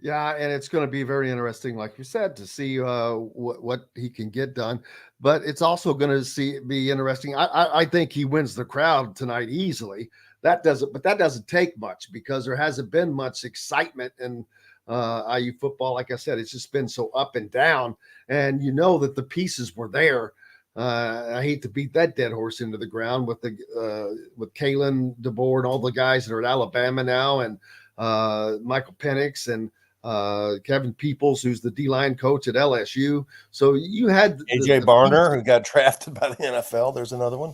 Yeah, and it's going to be very interesting, like you said, to see what he can get done. But it's also going to be interesting. I think he wins the crowd tonight easily. That doesn't take much because there hasn't been much excitement in IU football. Like I said, it's just been so up and down, and that the pieces were there. I hate to beat that dead horse into the ground with Kalen DeBoer and all the guys that are at Alabama now, and Michael Penix and Kevin Peoples, who's the D-line coach at LSU. So you had AJ Barner, who got drafted by the NFL. There's another one.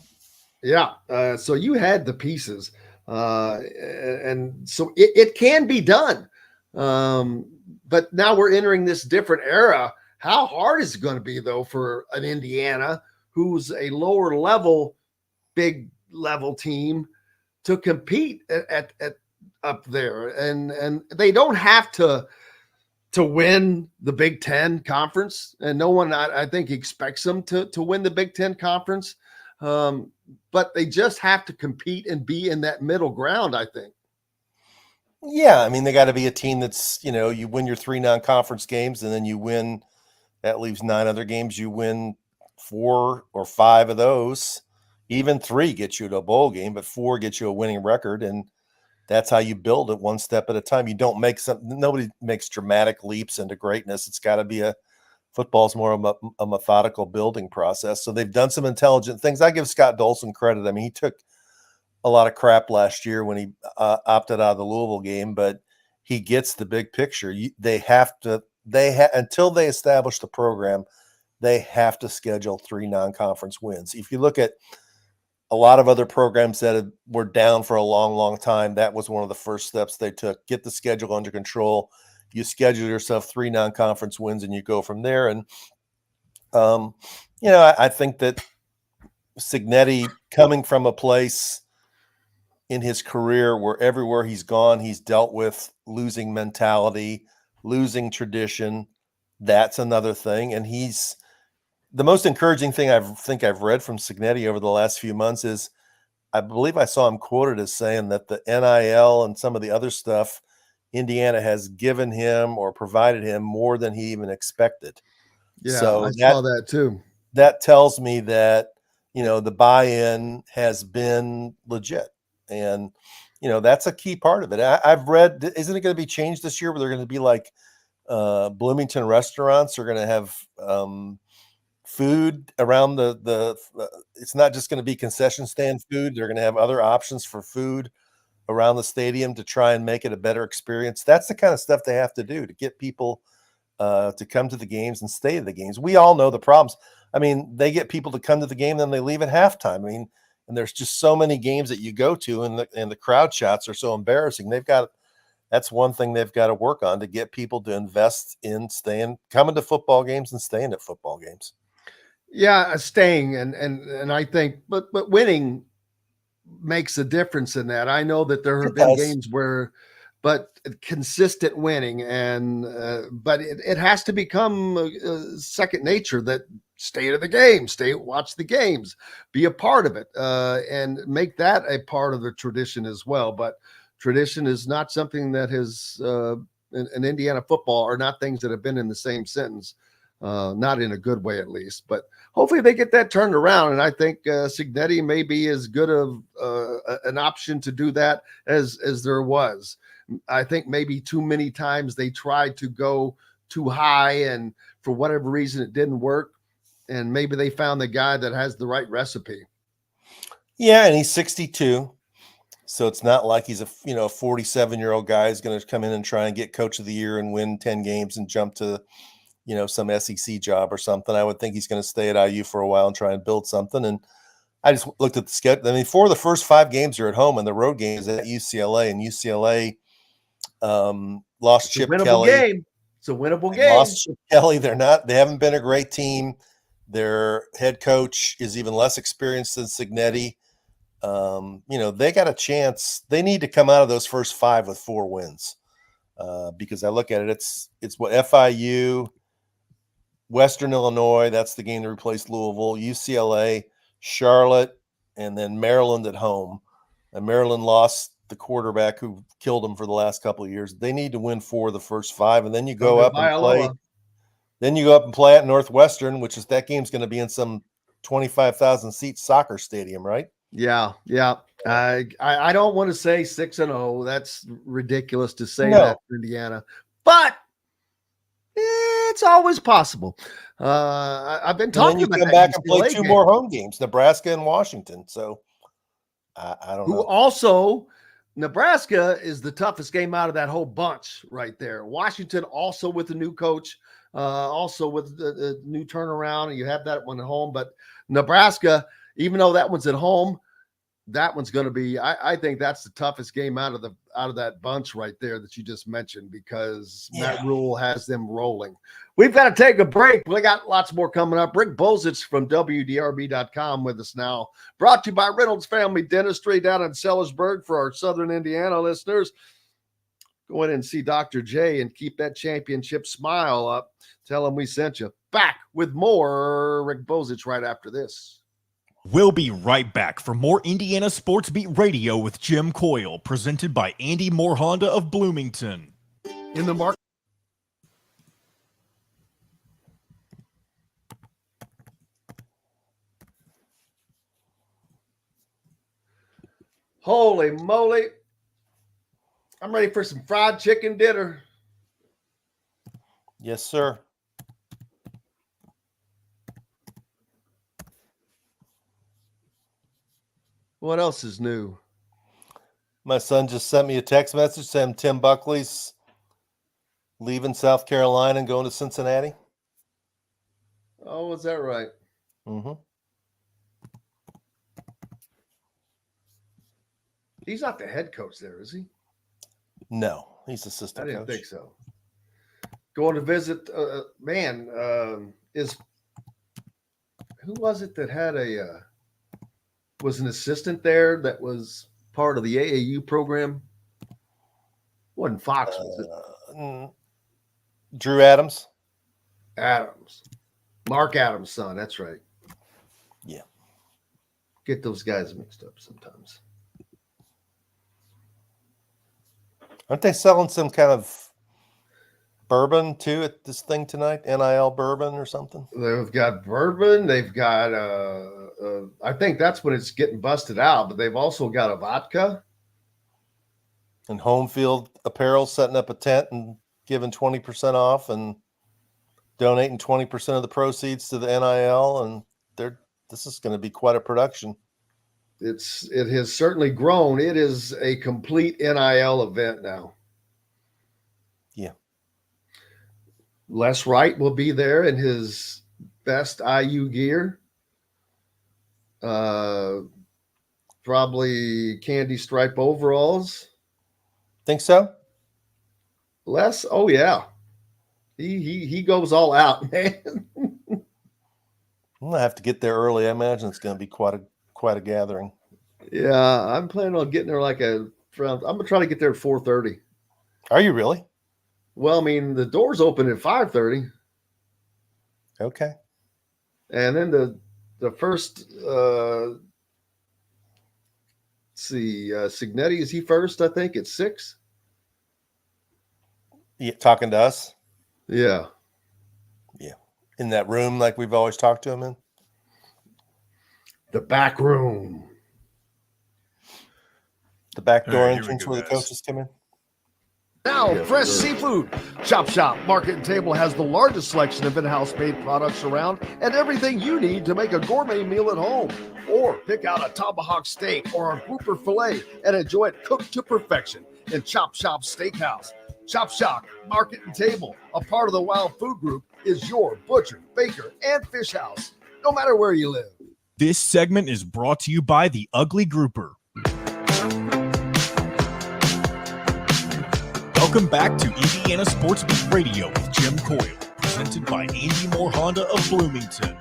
Yeah. So you had the pieces, and so it can be done. But now we're entering this different era. How hard is it going to be, though, for an Indiana who's a lower level, big level team to compete at up there? And they don't have to win the Big Ten conference, and no one, I think, expects them to win the Big Ten conference. But they just have to compete and be in that middle ground, I think. Yeah, I mean, they got to be a team that's, you win your 3 non-conference games, and then you win, that leaves 9 other games. You win 4 or 5 of those. Even 3 gets you to a bowl game, but 4 gets you a winning record, and that's how you build it one step at a time. You don't nobody makes dramatic leaps into greatness. It's got to be football's more of a methodical building process. So they've done some intelligent things. I give Scott Dolson credit. I mean, he took a lot of crap last year when he opted out of the Louisville game, but he gets the big picture. Until they establish the program, they have to schedule 3 non-conference wins. If you look at a lot of other programs that were down for a long, long time, that was one of the first steps they took. Get the schedule under control. You schedule yourself 3 non-conference wins, and you go from there. And, I think that Cignetti, coming from a place in his career where everywhere he's gone, he's dealt with losing mentality, losing tradition. That's another thing. And the most encouraging thing I've read from Cignetti over the last few months is, I believe I saw him quoted as saying that the NIL and some of the other stuff Indiana has given him or provided him more than he even expected. Yeah, so I saw that too. That tells me that, the buy-in has been legit. And, that's a key part of it. I've read, isn't it going to be changed this year where they're going to be like Bloomington restaurants are going to have food around it's not just going to be concession stand food. They're going to have other options for food around the stadium to try and make it a better experience. That's the kind of stuff they have to do to get people to come to the games and stay at the games. We all know the problems. I mean, they get people to come to the game, then they leave at halftime. I mean, and there's just so many games that you go to, and the crowd shots are so embarrassing. That's one thing they've got to work on, to get people to invest in coming to football games and staying at football games. Yeah, staying and I think, but winning makes a difference in that. I know that there have been games but consistent winning, and but it has to become second nature, that stay to the game, watch the games, be a part of it, and make that a part of the tradition as well. But tradition is not something that has and Indiana football are not things that have been in the same sentence, not in a good way at least. But hopefully they get that turned around, and I think Cignetti may be as good of an option to do that as there was. I think maybe too many times they tried to go too high, and for whatever reason it didn't work, and maybe they found the guy that has the right recipe. Yeah, and he's 62. So it's not like he's a 47-year-old guy who's going to come in and try and get coach of the year and win 10 games and jump to, some SEC job or something. I would think he's going to stay at IU for a while and try and build something. And I just looked at the schedule. I mean, 4 of the first 5 games are at home, and the road game is at UCLA. And UCLA lost Chip Kelly. Game. It's a winnable game. Lost Chip Kelly. They haven't been a great team. Their head coach is even less experienced than Cignetti. They got a chance. They need to come out of those first 5 with 4 wins, because I look at it. It's what FIU, Western Illinois. That's the game that replaced Louisville. UCLA, Charlotte, and then Maryland at home. And Maryland lost the quarterback who killed them for the last couple of years. They need to win 4 of the first 5, and then you go up and play. Then you go up and play at Northwestern, which is that game's going to be in some 25,000 seat soccer stadium, right? Yeah. I don't want to say 6-0. That's ridiculous to say that for Indiana, but it's always possible. I've been talking about come back and play 2 more home games, Nebraska and Washington. So I don't know. Also, Nebraska is the toughest game out of that whole bunch right there. Washington also with the new coach, also with the new turnaround, and you have that one at home. But Nebraska, even though that one's at home, that one's going to be. I think that's the toughest game out of that bunch right there that you just mentioned, because Matt Rule has them rolling. We've got to take a break. We got lots more coming up. Rick Bozich from WDRB.com with us now. Brought to you by Reynolds Family Dentistry down in Sellersburg for our Southern Indiana listeners. Go in and see Dr. J and keep that championship smile up. Tell him we sent you. Back with more Rick Bozich right after this. We'll be right back for more Indiana Sports Beat Radio with Jim Coyle, presented by Andy Moore Honda of Bloomington. In the market. Holy moly. I'm ready for some fried chicken dinner. Yes, sir. What else is new? My son just sent me a text message saying Tim Buckley's leaving South Carolina and going to Cincinnati. Oh, is that right? Mm-hmm. He's not the head coach there, is he? No, he's assistant coach. I didn't think so. Going to visit, who was it that had was an assistant there that was part of the AAU program? Wasn't Fox, was it? Drew Adams. Mark Adams' son, that's right. Yeah. Get those guys mixed up sometimes. Aren't they selling some kind of bourbon too at this thing tonight? NIL bourbon or something? They've got bourbon. They've got, I think that's when it's getting busted out, but they've also got a vodka. And Home Field Apparel setting up a tent and giving 20% off and donating 20% of the proceeds to the NIL. And this is going to be quite a production. It has certainly grown. It is a complete NIL event now. Yeah. Les Wright will be there in his best IU gear. Probably candy stripe overalls. Think so? Les, oh yeah. He goes all out, man. I'm gonna have to get there early. I imagine it's gonna be quite a gathering. Yeah, I'm planning on getting there I'm gonna try to get there at 4:30. Are you really? Well, I mean, the doors open at 5:30. Okay. And then the first Cignetti, is he first? I think it's 6. talking to us. Yeah. Yeah. In that room, like we've always talked to him in. The back room. The back door All right, entrance go, where the guys. coaches come in. Now, Yeah, fresh sure. seafood. Chop Shop Market and Table has the largest selection of in-house made products around and everything you need to make a gourmet meal at home. Or pick out a tomahawk steak or a grouper filet and enjoy it cooked to perfection in Chop Shop Steakhouse. Chop Shop Market and Table, a part of the Wild Food Group, is your butcher, baker, and fish house, no matter where you live. This segment is brought to you by the Ugly Grouper. Welcome back to Indiana Sports Beat Radio with Jim Coyle, presented by Andy Moore Honda of Bloomington.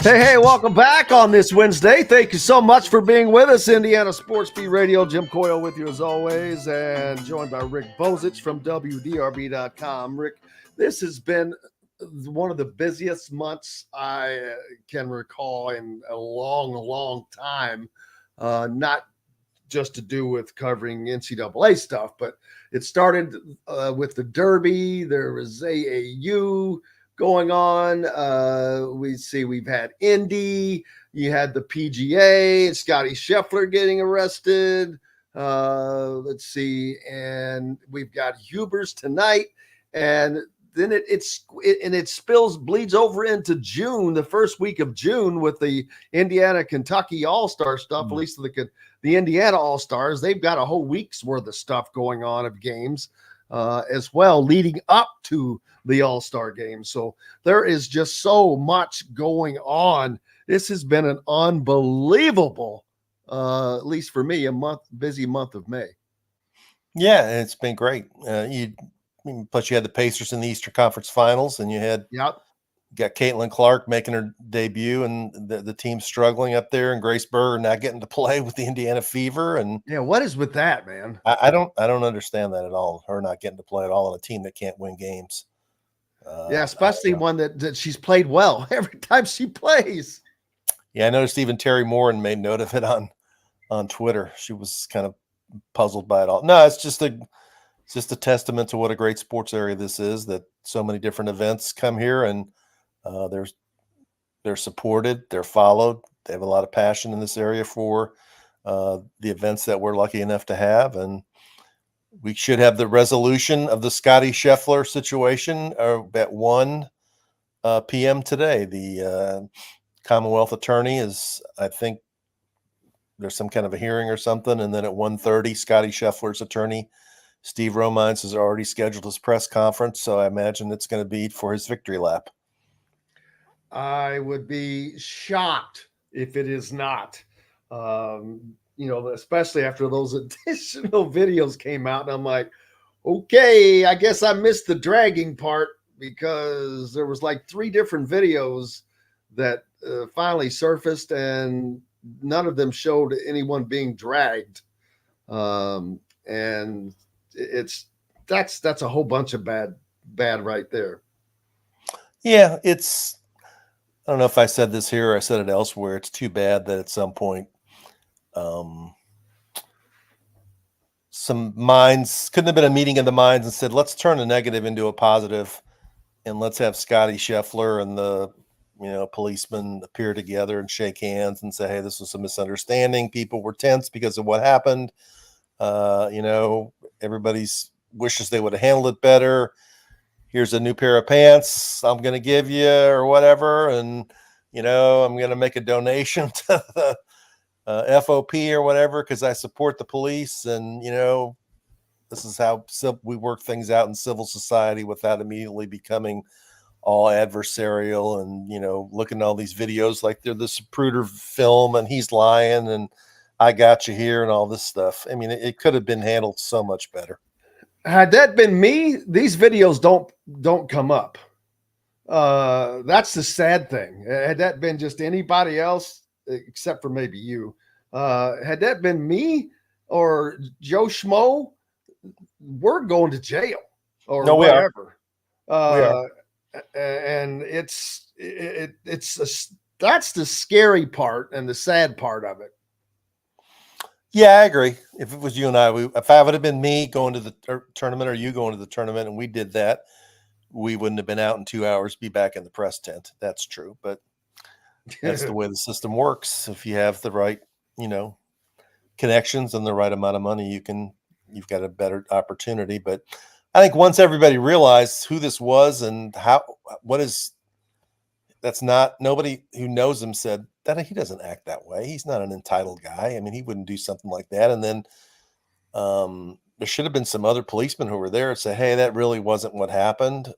Hey, welcome back on this Wednesday. Thank you so much for being with us. Indiana Sports Beat Radio. Jim Coyle with you as always, and joined by Rick Bozich from WDRB.com. Rick, this has been one of the busiest months I can recall in a long, long time. Not just to do with covering NCAA stuff, but it started with the Derby. There was AAU going on. We've had Indy. You had the PGA, Scotty Scheffler getting arrested. Let's see, and we've got Hubers tonight, and then it bleeds over into June, the first week of June, with the Indiana Kentucky All-Star stuff. At least the Indiana All-Stars, they've got a whole week's worth of stuff going on of games as well, leading up to the All-Star game. So there is just so much going on. This has been an unbelievable, at least for me, busy month of May. Yeah, it's been great. Plus you had the Pacers in the Eastern Conference Finals, and you got Caitlin Clark making her debut, and the team struggling up there, and Grace Berger not getting to play with the Indiana Fever. And yeah, what is with that, man? I don't understand that at all. Her not getting to play at all on a team that can't win games. Especially one that she's played well every time she plays. Yeah, I noticed even Terry Moran made note of it on Twitter. She was kind of puzzled by it all. No, it's just a testament to what a great sports area this is, that so many different events come here, and they're supported, they're followed. They have a lot of passion in this area for the events that we're lucky enough to have. And we should have the resolution of the Scotty Scheffler situation at 1 p.m. today. The Commonwealth attorney I think there's some kind of a hearing or something. And then at 1:30, Scotty Scheffler's attorney, Steve Romines, has already scheduled his press conference. So I imagine it's going to be for his victory lap. I would be shocked if it is not. Especially after those additional videos came out. And I'm like, okay, I guess I missed the dragging part, because there was like 3 different videos that finally surfaced, and none of them showed anyone being dragged. And that's a whole bunch of bad right there. Yeah, I don't know if I said this here or I said it elsewhere. It's too bad that at some point some minds couldn't have been a meeting of the minds and said, let's turn a negative into a positive, and let's have Scotty Scheffler and the policemen appear together and shake hands and say, hey, this was a misunderstanding. People were tense because of what happened. Everybody's wishes they would have handled it better. Here's a new pair of pants I'm going to give you or whatever. And, I'm going to make a donation to the FOP or whatever, because I support the police. And, this is how we work things out in civil society without immediately becoming all adversarial and, looking at all these videos like they're the Zapruder film and he's lying and I got you here and all this stuff. I mean, it could have been handled so much better. Had that been me, these videos don't come up. That's the sad thing. Had that been just anybody else, except for maybe you, had that been me or Joe Schmo, we're going to jail or whatever. We are. And that's the scary part and the sad part of it. Yeah, I agree. If it was you and I, if I would have been me going to the tournament or you going to the tournament and we did that, we wouldn't have been out in 2 hours, be back in the press tent. That's true. But that's the way the system works. If you have the right, connections and the right amount of money, you've got a better opportunity. But I think once everybody realized who this was and that's not, nobody who knows him said that he doesn't act that way. He's not an entitled guy. I mean, he wouldn't do something like that. And then there should have been some other policemen who were there and say, hey, that really wasn't what happened.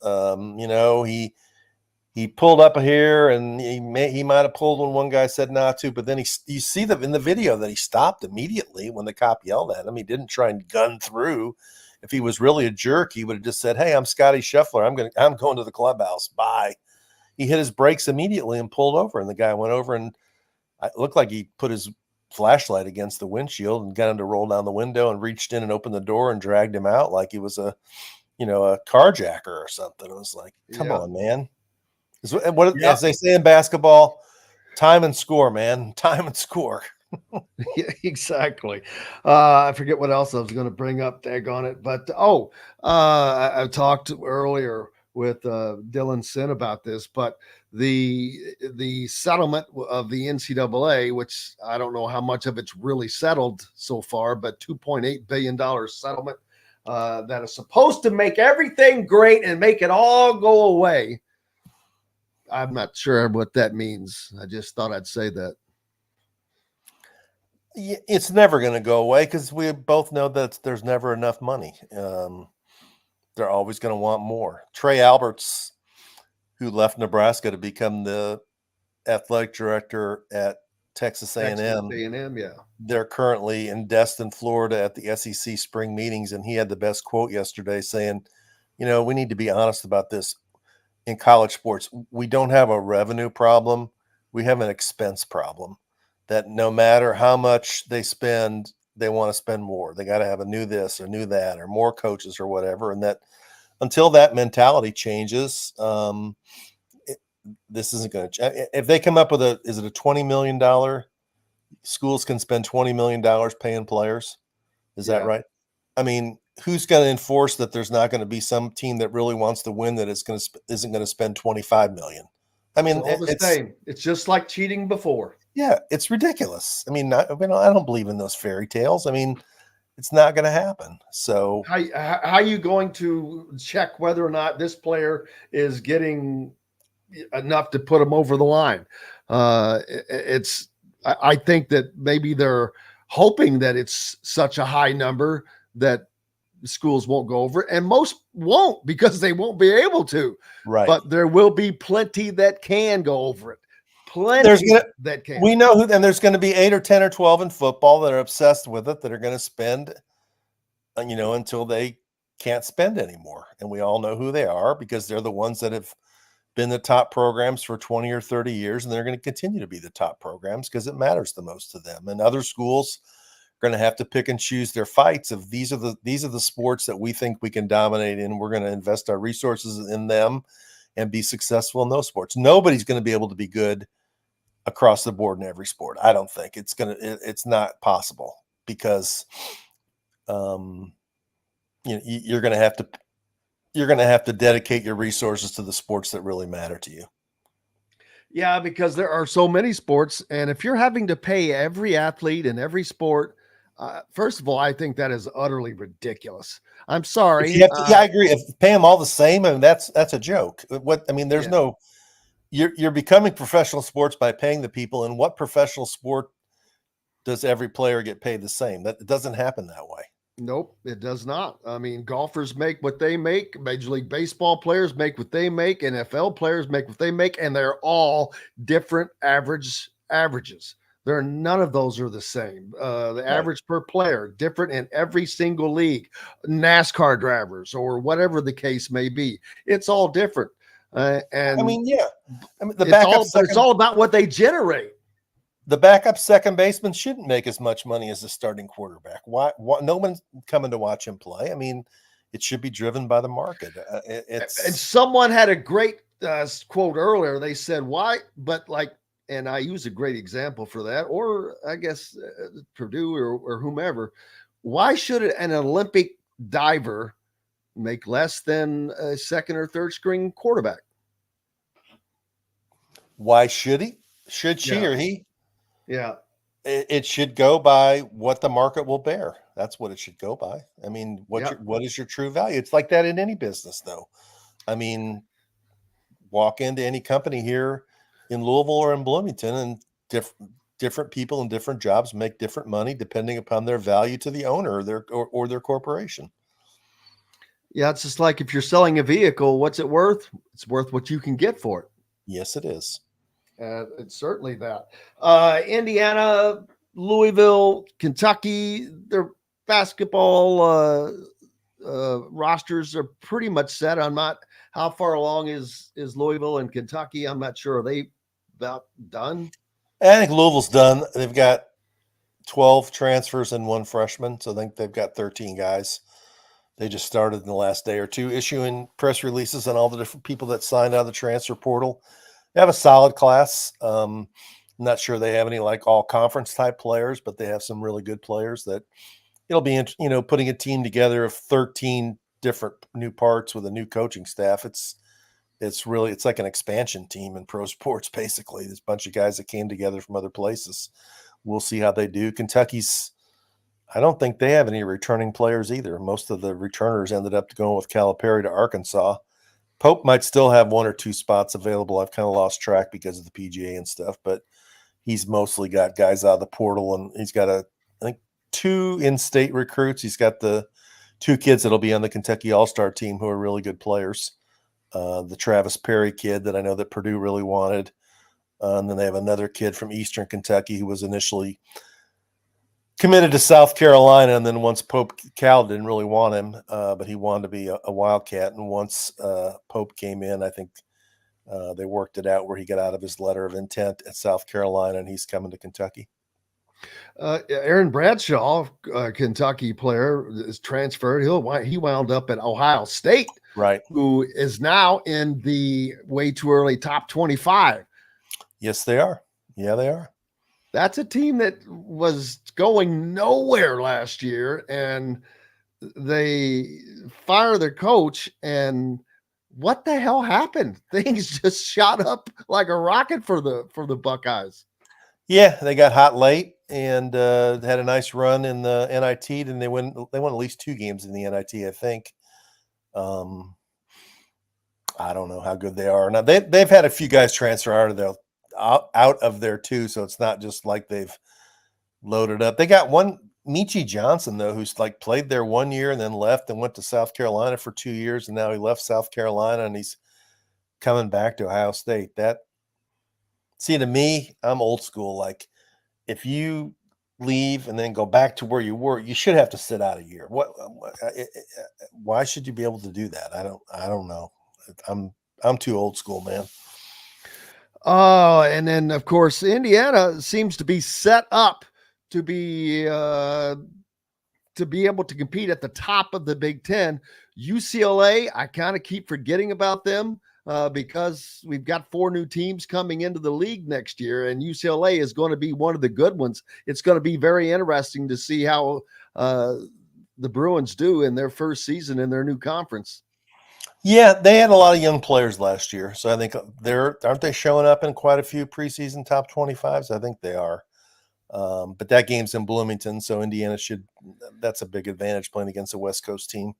He pulled up here and he might have pulled when one guy said not to, but then you see in the video that he stopped immediately when the cop yelled at him. He didn't try and gun through. If he was really a jerk, he would have just said, hey, I'm Scotty Scheffler. I'm going to the clubhouse. Bye. He hit his brakes immediately and pulled over, and the guy went over, and it looked like he put his flashlight against the windshield and got him to roll down the window and reached in and opened the door and dragged him out like he was a carjacker or something. It was like, come on, man. As they say in basketball, time and score, man. Time and score. Yeah, exactly. I forget what else I was going to bring up, on it, but I talked earlier with Dylan Sinn about this, but the settlement of the NCAA, which I don't know how much of it's really settled so far, but $2.8 billion settlement that is supposed to make everything great and make it all go away. I'm not sure what that means. I just thought I'd say that. It's never going to go away because we both know that there's never enough money. They're always going to want more. Trey Alberts, who left Nebraska to become the athletic director at Texas A&M. Yeah. They're currently in Destin, Florida at the SEC spring meetings, and he had the best quote yesterday saying, we need to be honest about this. In college sports, we don't have a revenue problem. We have an expense problem that no matter how much they spend, they want to spend more. They got to have a new this or new that or more coaches or whatever. And that until that mentality changes, this isn't going to, if they come up with is it a $20 million, schools can spend $20 million paying players. Is that right? I mean, who's going to enforce that there's not going to be some team that really wants to win that isn't going to spend $25 million? I mean, it's all the same. It's just like cheating before. Yeah, it's ridiculous. I mean, I don't believe in those fairy tales. I mean, it's not going to happen. So how are you going to check whether or not this player is getting enough to put him over the line? I think that maybe they're hoping that it's such a high number that schools won't go over, and most won't because they won't be able to. Right. But there will be plenty that can go over it. Plenty that can. We know and there's going to be 8 or 10 or 12 in football that are obsessed with it, that are going to spend, until they can't spend anymore. And we all know who they are because they're the ones that have been the top programs for 20 or 30 years, and they're going to continue to be the top programs because it matters the most to them. And other schools going to have to pick and choose their fights of these are the sports that we think we can dominate in. We're going to invest our resources in them and be successful in those sports. Nobody's going to be able to be good across the board in every sport. I don't think it's not possible because you're going to have to dedicate your resources to the sports that really matter to you. Yeah, because there are so many sports, and if you're having to pay every athlete in every sport, first of all, I think that is utterly ridiculous. I'm sorry. I agree. If you pay them all the same, I mean, that's a joke. You're becoming professional sports by paying the people. And what professional sport does every player get paid the same? That doesn't happen that way. Nope, it does not. I mean, golfers make what they make. Major League Baseball players make what they make. NFL players make what they make, and they're all different averages. None of those are the same. The average per player, different in every single league. NASCAR drivers or whatever the case may be, it's all different. It's all about what they generate. The backup second baseman shouldn't make as much money as the starting quarterback. Why? No one's coming to watch him play. I mean, it should be driven by the market. And someone had a great quote earlier. They said, "Why?" But like and I use a great example for that, or I guess Purdue or whomever. Why should an Olympic diver make less than a second or third string quarterback? Why should he? Should she Yeah. or he? Yeah. It should go by what the market will bear. That's what it should go by. I mean, Yeah. what is your true value? It's like that in any business, though. I mean, walk into any company here in Louisville or in Bloomington, and different people in different jobs make different money depending upon their value to the owner or their corporation. Yeah, it's just like if you're selling a vehicle, what's it worth? It's worth what you can get for it. Yes, it is. It's certainly that. Indiana, Louisville, Kentucky, their basketball rosters are pretty much set. I'm not. How far along is Louisville and Kentucky? I'm not sure. Are they about done? I think Louisville's done. They've got 12 transfers and 1 freshman, so I think they've got 13 guys. They just started in the last day or two issuing press releases on all the different people that signed out of the transfer portal. They have a solid class. I'm not sure they have any like all conference type players, but they have some really good players that it'll be, putting a team together of 13 different new parts with a new coaching staff. It's like an expansion team in pro sports, basically. There's a bunch of guys that came together from other places. We'll see how they do. Kentucky's, I don't think they have any returning players either. Most of the returners ended up going with Calipari to Arkansas. Pope might still have 1 or 2 spots available. I've kind of lost track because of the PGA and stuff, but he's mostly got guys out of the portal, and he's got I think 2 in-state recruits. He's got the 2 kids that'll be on the Kentucky All-Star team who are really good players. The Travis Perry kid that I know that Purdue really wanted. And then they have another kid from Eastern Kentucky who was initially committed to South Carolina, and then once Cal didn't really want him, but he wanted to be a Wildcat. And once Pope came in, I think they worked it out where he got out of his letter of intent at South Carolina, and he's coming to Kentucky. Aaron Bradshaw, Kentucky player, is transferred. He wound up at Ohio State, right? Who is now in the way too early top 25. Yes, they are. Yeah, they are. That's a team that was going nowhere last year, and they fire their coach. And what the hell happened? Things just shot up like a rocket for the Buckeyes. Yeah, they got hot late and had a nice run in the NIT, and they won at least 2 games in the NIT, I think. I don't know how good they are. Now they've had a few guys transfer out of there too, so it's not just like they've loaded up. They got one Michi Johnson though, who's like played there 1 year and then left and went to South Carolina for 2 years, and now he left South Carolina and he's coming back to Ohio State. To me, I'm old school. Like, if you leave and then go back to where you were, you should have to sit out a year. Why should you be able to do that? I don't know. I'm too old school, man. Oh, and then of course Indiana seems to be set up to be able to compete at the top of the Big Ten. UCLA, I kind of keep forgetting about them because we've got 4 new teams coming into the league next year, and UCLA is going to be one of the good ones. It's going to be very interesting to see how the Bruins do in their first season in their new conference. Yeah, they had a lot of young players last year, so I think aren't they showing up in quite a few preseason top 25s? I think they are. But that game's in Bloomington, so Indiana that's a big advantage playing against a West Coast team.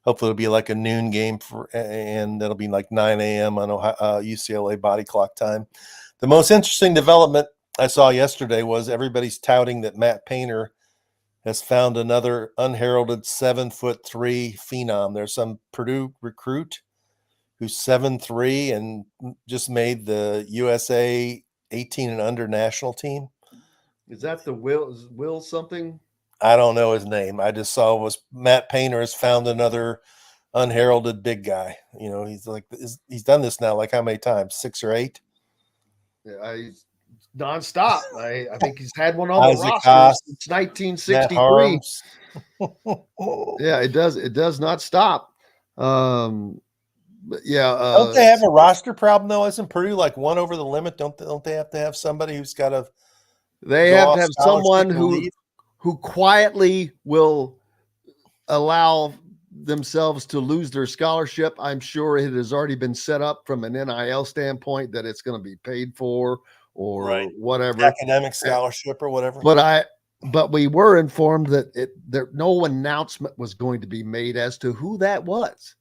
Hopefully it'll be like a noon game and it'll be like 9 a.m. on UCLA body clock time. The most interesting development I saw yesterday was everybody's touting that Matt Painter has found another unheralded 7'3" phenom. There's some Purdue recruit who's 7'3" and just made the USA 18 and under national team. Is that the Will something? I don't know his name. I just saw was Matt Painter has found another unheralded big guy. He's done this now like how many times? 6 or 8? Yeah, he's nonstop. I think he's had one on the roster since 1963. Yeah, it does not stop. But yeah. Don't they have a roster problem though? Isn't Purdue like one over the limit? Don't they have to have somebody who's got to? They go have off to have scholarship someone and who leave? quietly will allow themselves to lose their scholarship. I'm sure it has already been set up from an NIL standpoint that it's going to be paid for or whatever. Academic scholarship or whatever. But we were informed that no announcement was going to be made as to who that was,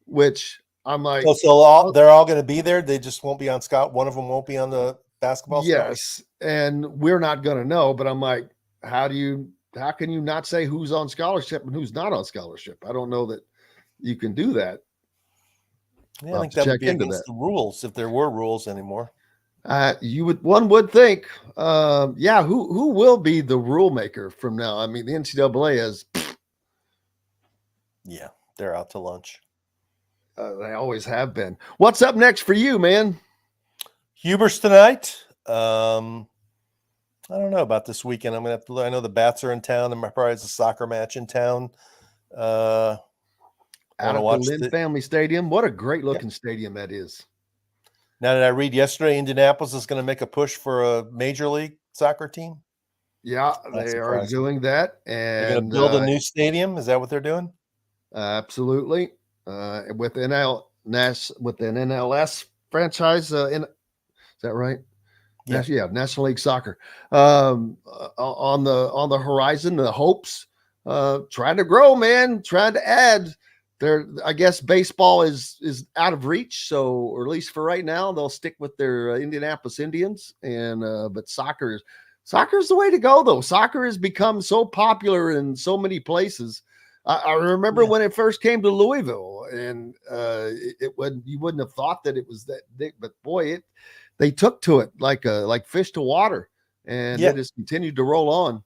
which I'm like, they're all going to be there. They just won't be on scout. One of them won't be on the basketball. Yes, and we're not going to know. But I'm like, how can you not say who's on scholarship and who's not on scholarship? I don't know that you can do that. Yeah, I think that would be against the rules if there were rules anymore. One would think, who will be the rule maker from now? I mean, the NCAA is. Yeah, they're out to lunch. They always have been. What's up next for you, man? Hubers tonight. I don't know about this weekend. I'm gonna have to look. I know the Bats are in town, and probably has a soccer match in town. Out of the Lynn Family Stadium. What a great looking stadium that is. Now, did I read yesterday Indianapolis is going to make a push for a major league soccer team? Yeah, they are doing that, and they're going to build a new stadium. Is that what they're doing? Absolutely. With an NLS franchise. Is that right? Yeah, National League Soccer. On the horizon, the hopes, trying to grow, man, trying to add. I guess baseball is out of reach, so or at least for right now, they'll stick with their Indianapolis Indians. And but soccer is the way to go, though. Soccer has become so popular in so many places. I remember when it first came to Louisville, and you wouldn't have thought that it was that big, but boy, they took to it like fish to water, and it has continued to roll on.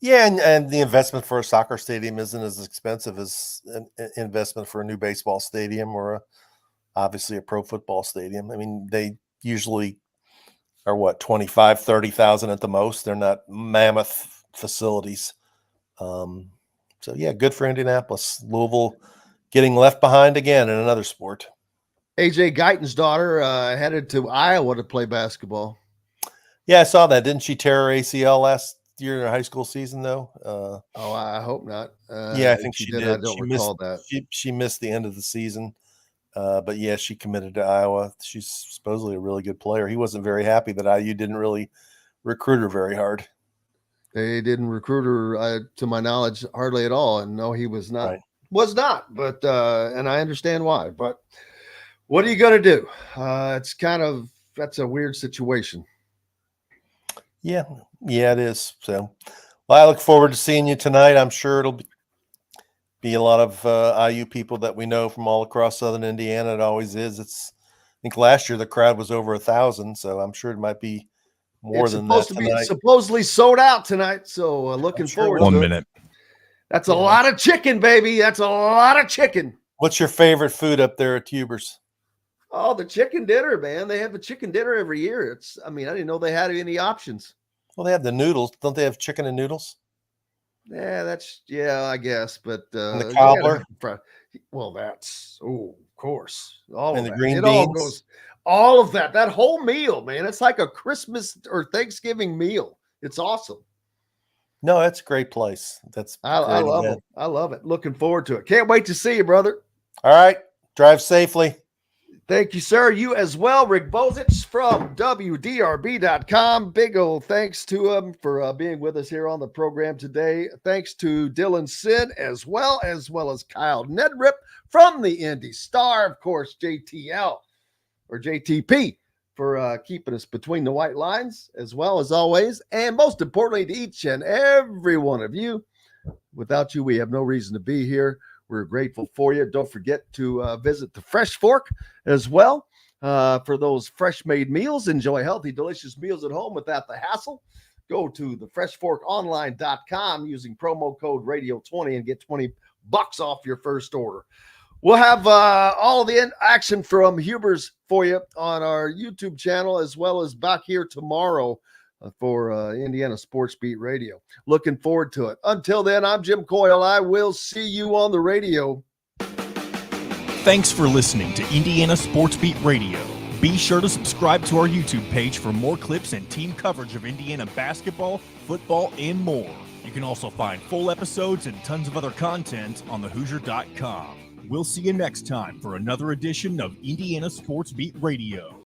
Yeah, and the investment for a soccer stadium isn't as expensive as an investment for a new baseball stadium or obviously a pro football stadium. I mean, they usually are what, 25, 30,000 at the most. They're not mammoth facilities. So yeah, good for Indianapolis. Louisville getting left behind again in another sport. AJ Guyton's daughter headed to Iowa to play basketball. Yeah, I saw that. Didn't she tear her ACL last year in her high school season, though? I hope not. Yeah, I think she did. I don't recall that. She missed the end of the season. But yeah, she committed to Iowa. She's supposedly a really good player. He wasn't very happy that IU didn't really recruit her very hard. They didn't recruit her, to my knowledge, hardly at all. And no, he was not. Right. Was not. But and I understand why. But what are you going to do? That's a weird situation. Yeah, it is. So, well, I look forward to seeing you tonight. I'm sure it'll be a lot of IU people that we know from all across Southern Indiana. It always is. I think last year the crowd was over 1,000, so I'm sure it might be more than that tonight. It's supposedly sold out tonight, so looking forward to it. 1 minute. That's a lot of chicken, baby. That's a lot of chicken. What's your favorite food up there at Hubers? Oh, the chicken dinner, man. They have a chicken dinner every year. I didn't know they had any options. Well, they have the noodles. Don't they have chicken and noodles? Yeah, I guess. But and the cobbler. Well, of course. All and of the that. green It beans. all of that. That whole meal, man. It's like a Christmas or Thanksgiving meal. It's awesome. No, that's a great place. I love it. I love it. Looking forward to it. Can't wait to see you, brother. All right. Drive safely. Thank you, sir. You as well. Rick Bozich from WDRB.com. Big old thanks to him for being with us here on the program today. Thanks to Dylan Sinn as well as Kyle Neddenriep from the Indy Star. Of course, JTL or JTP for keeping us between the white lines as well as always. And most importantly, to each and every one of you. Without you, we have no reason to be here. We're grateful for you. Don't forget to visit the Fresh Fork as well for those fresh-made meals. Enjoy healthy, delicious meals at home without the hassle. Go to thefreshforkonline.com using promo code radio20 and get $20 off your first order. We'll have all the action from Hubers for you on our YouTube channel as well as back here tomorrow for Indiana Sports Beat Radio. Looking forward to it. Until then, I'm Jim Coyle. I will see you on the radio. Thanks for listening to Indiana Sports Beat Radio. Be sure to subscribe to our YouTube page for more clips and team coverage of Indiana basketball, football, and more. You can also find full episodes and tons of other content on thehoosier.com. We'll see you next time for another edition of Indiana Sports Beat Radio.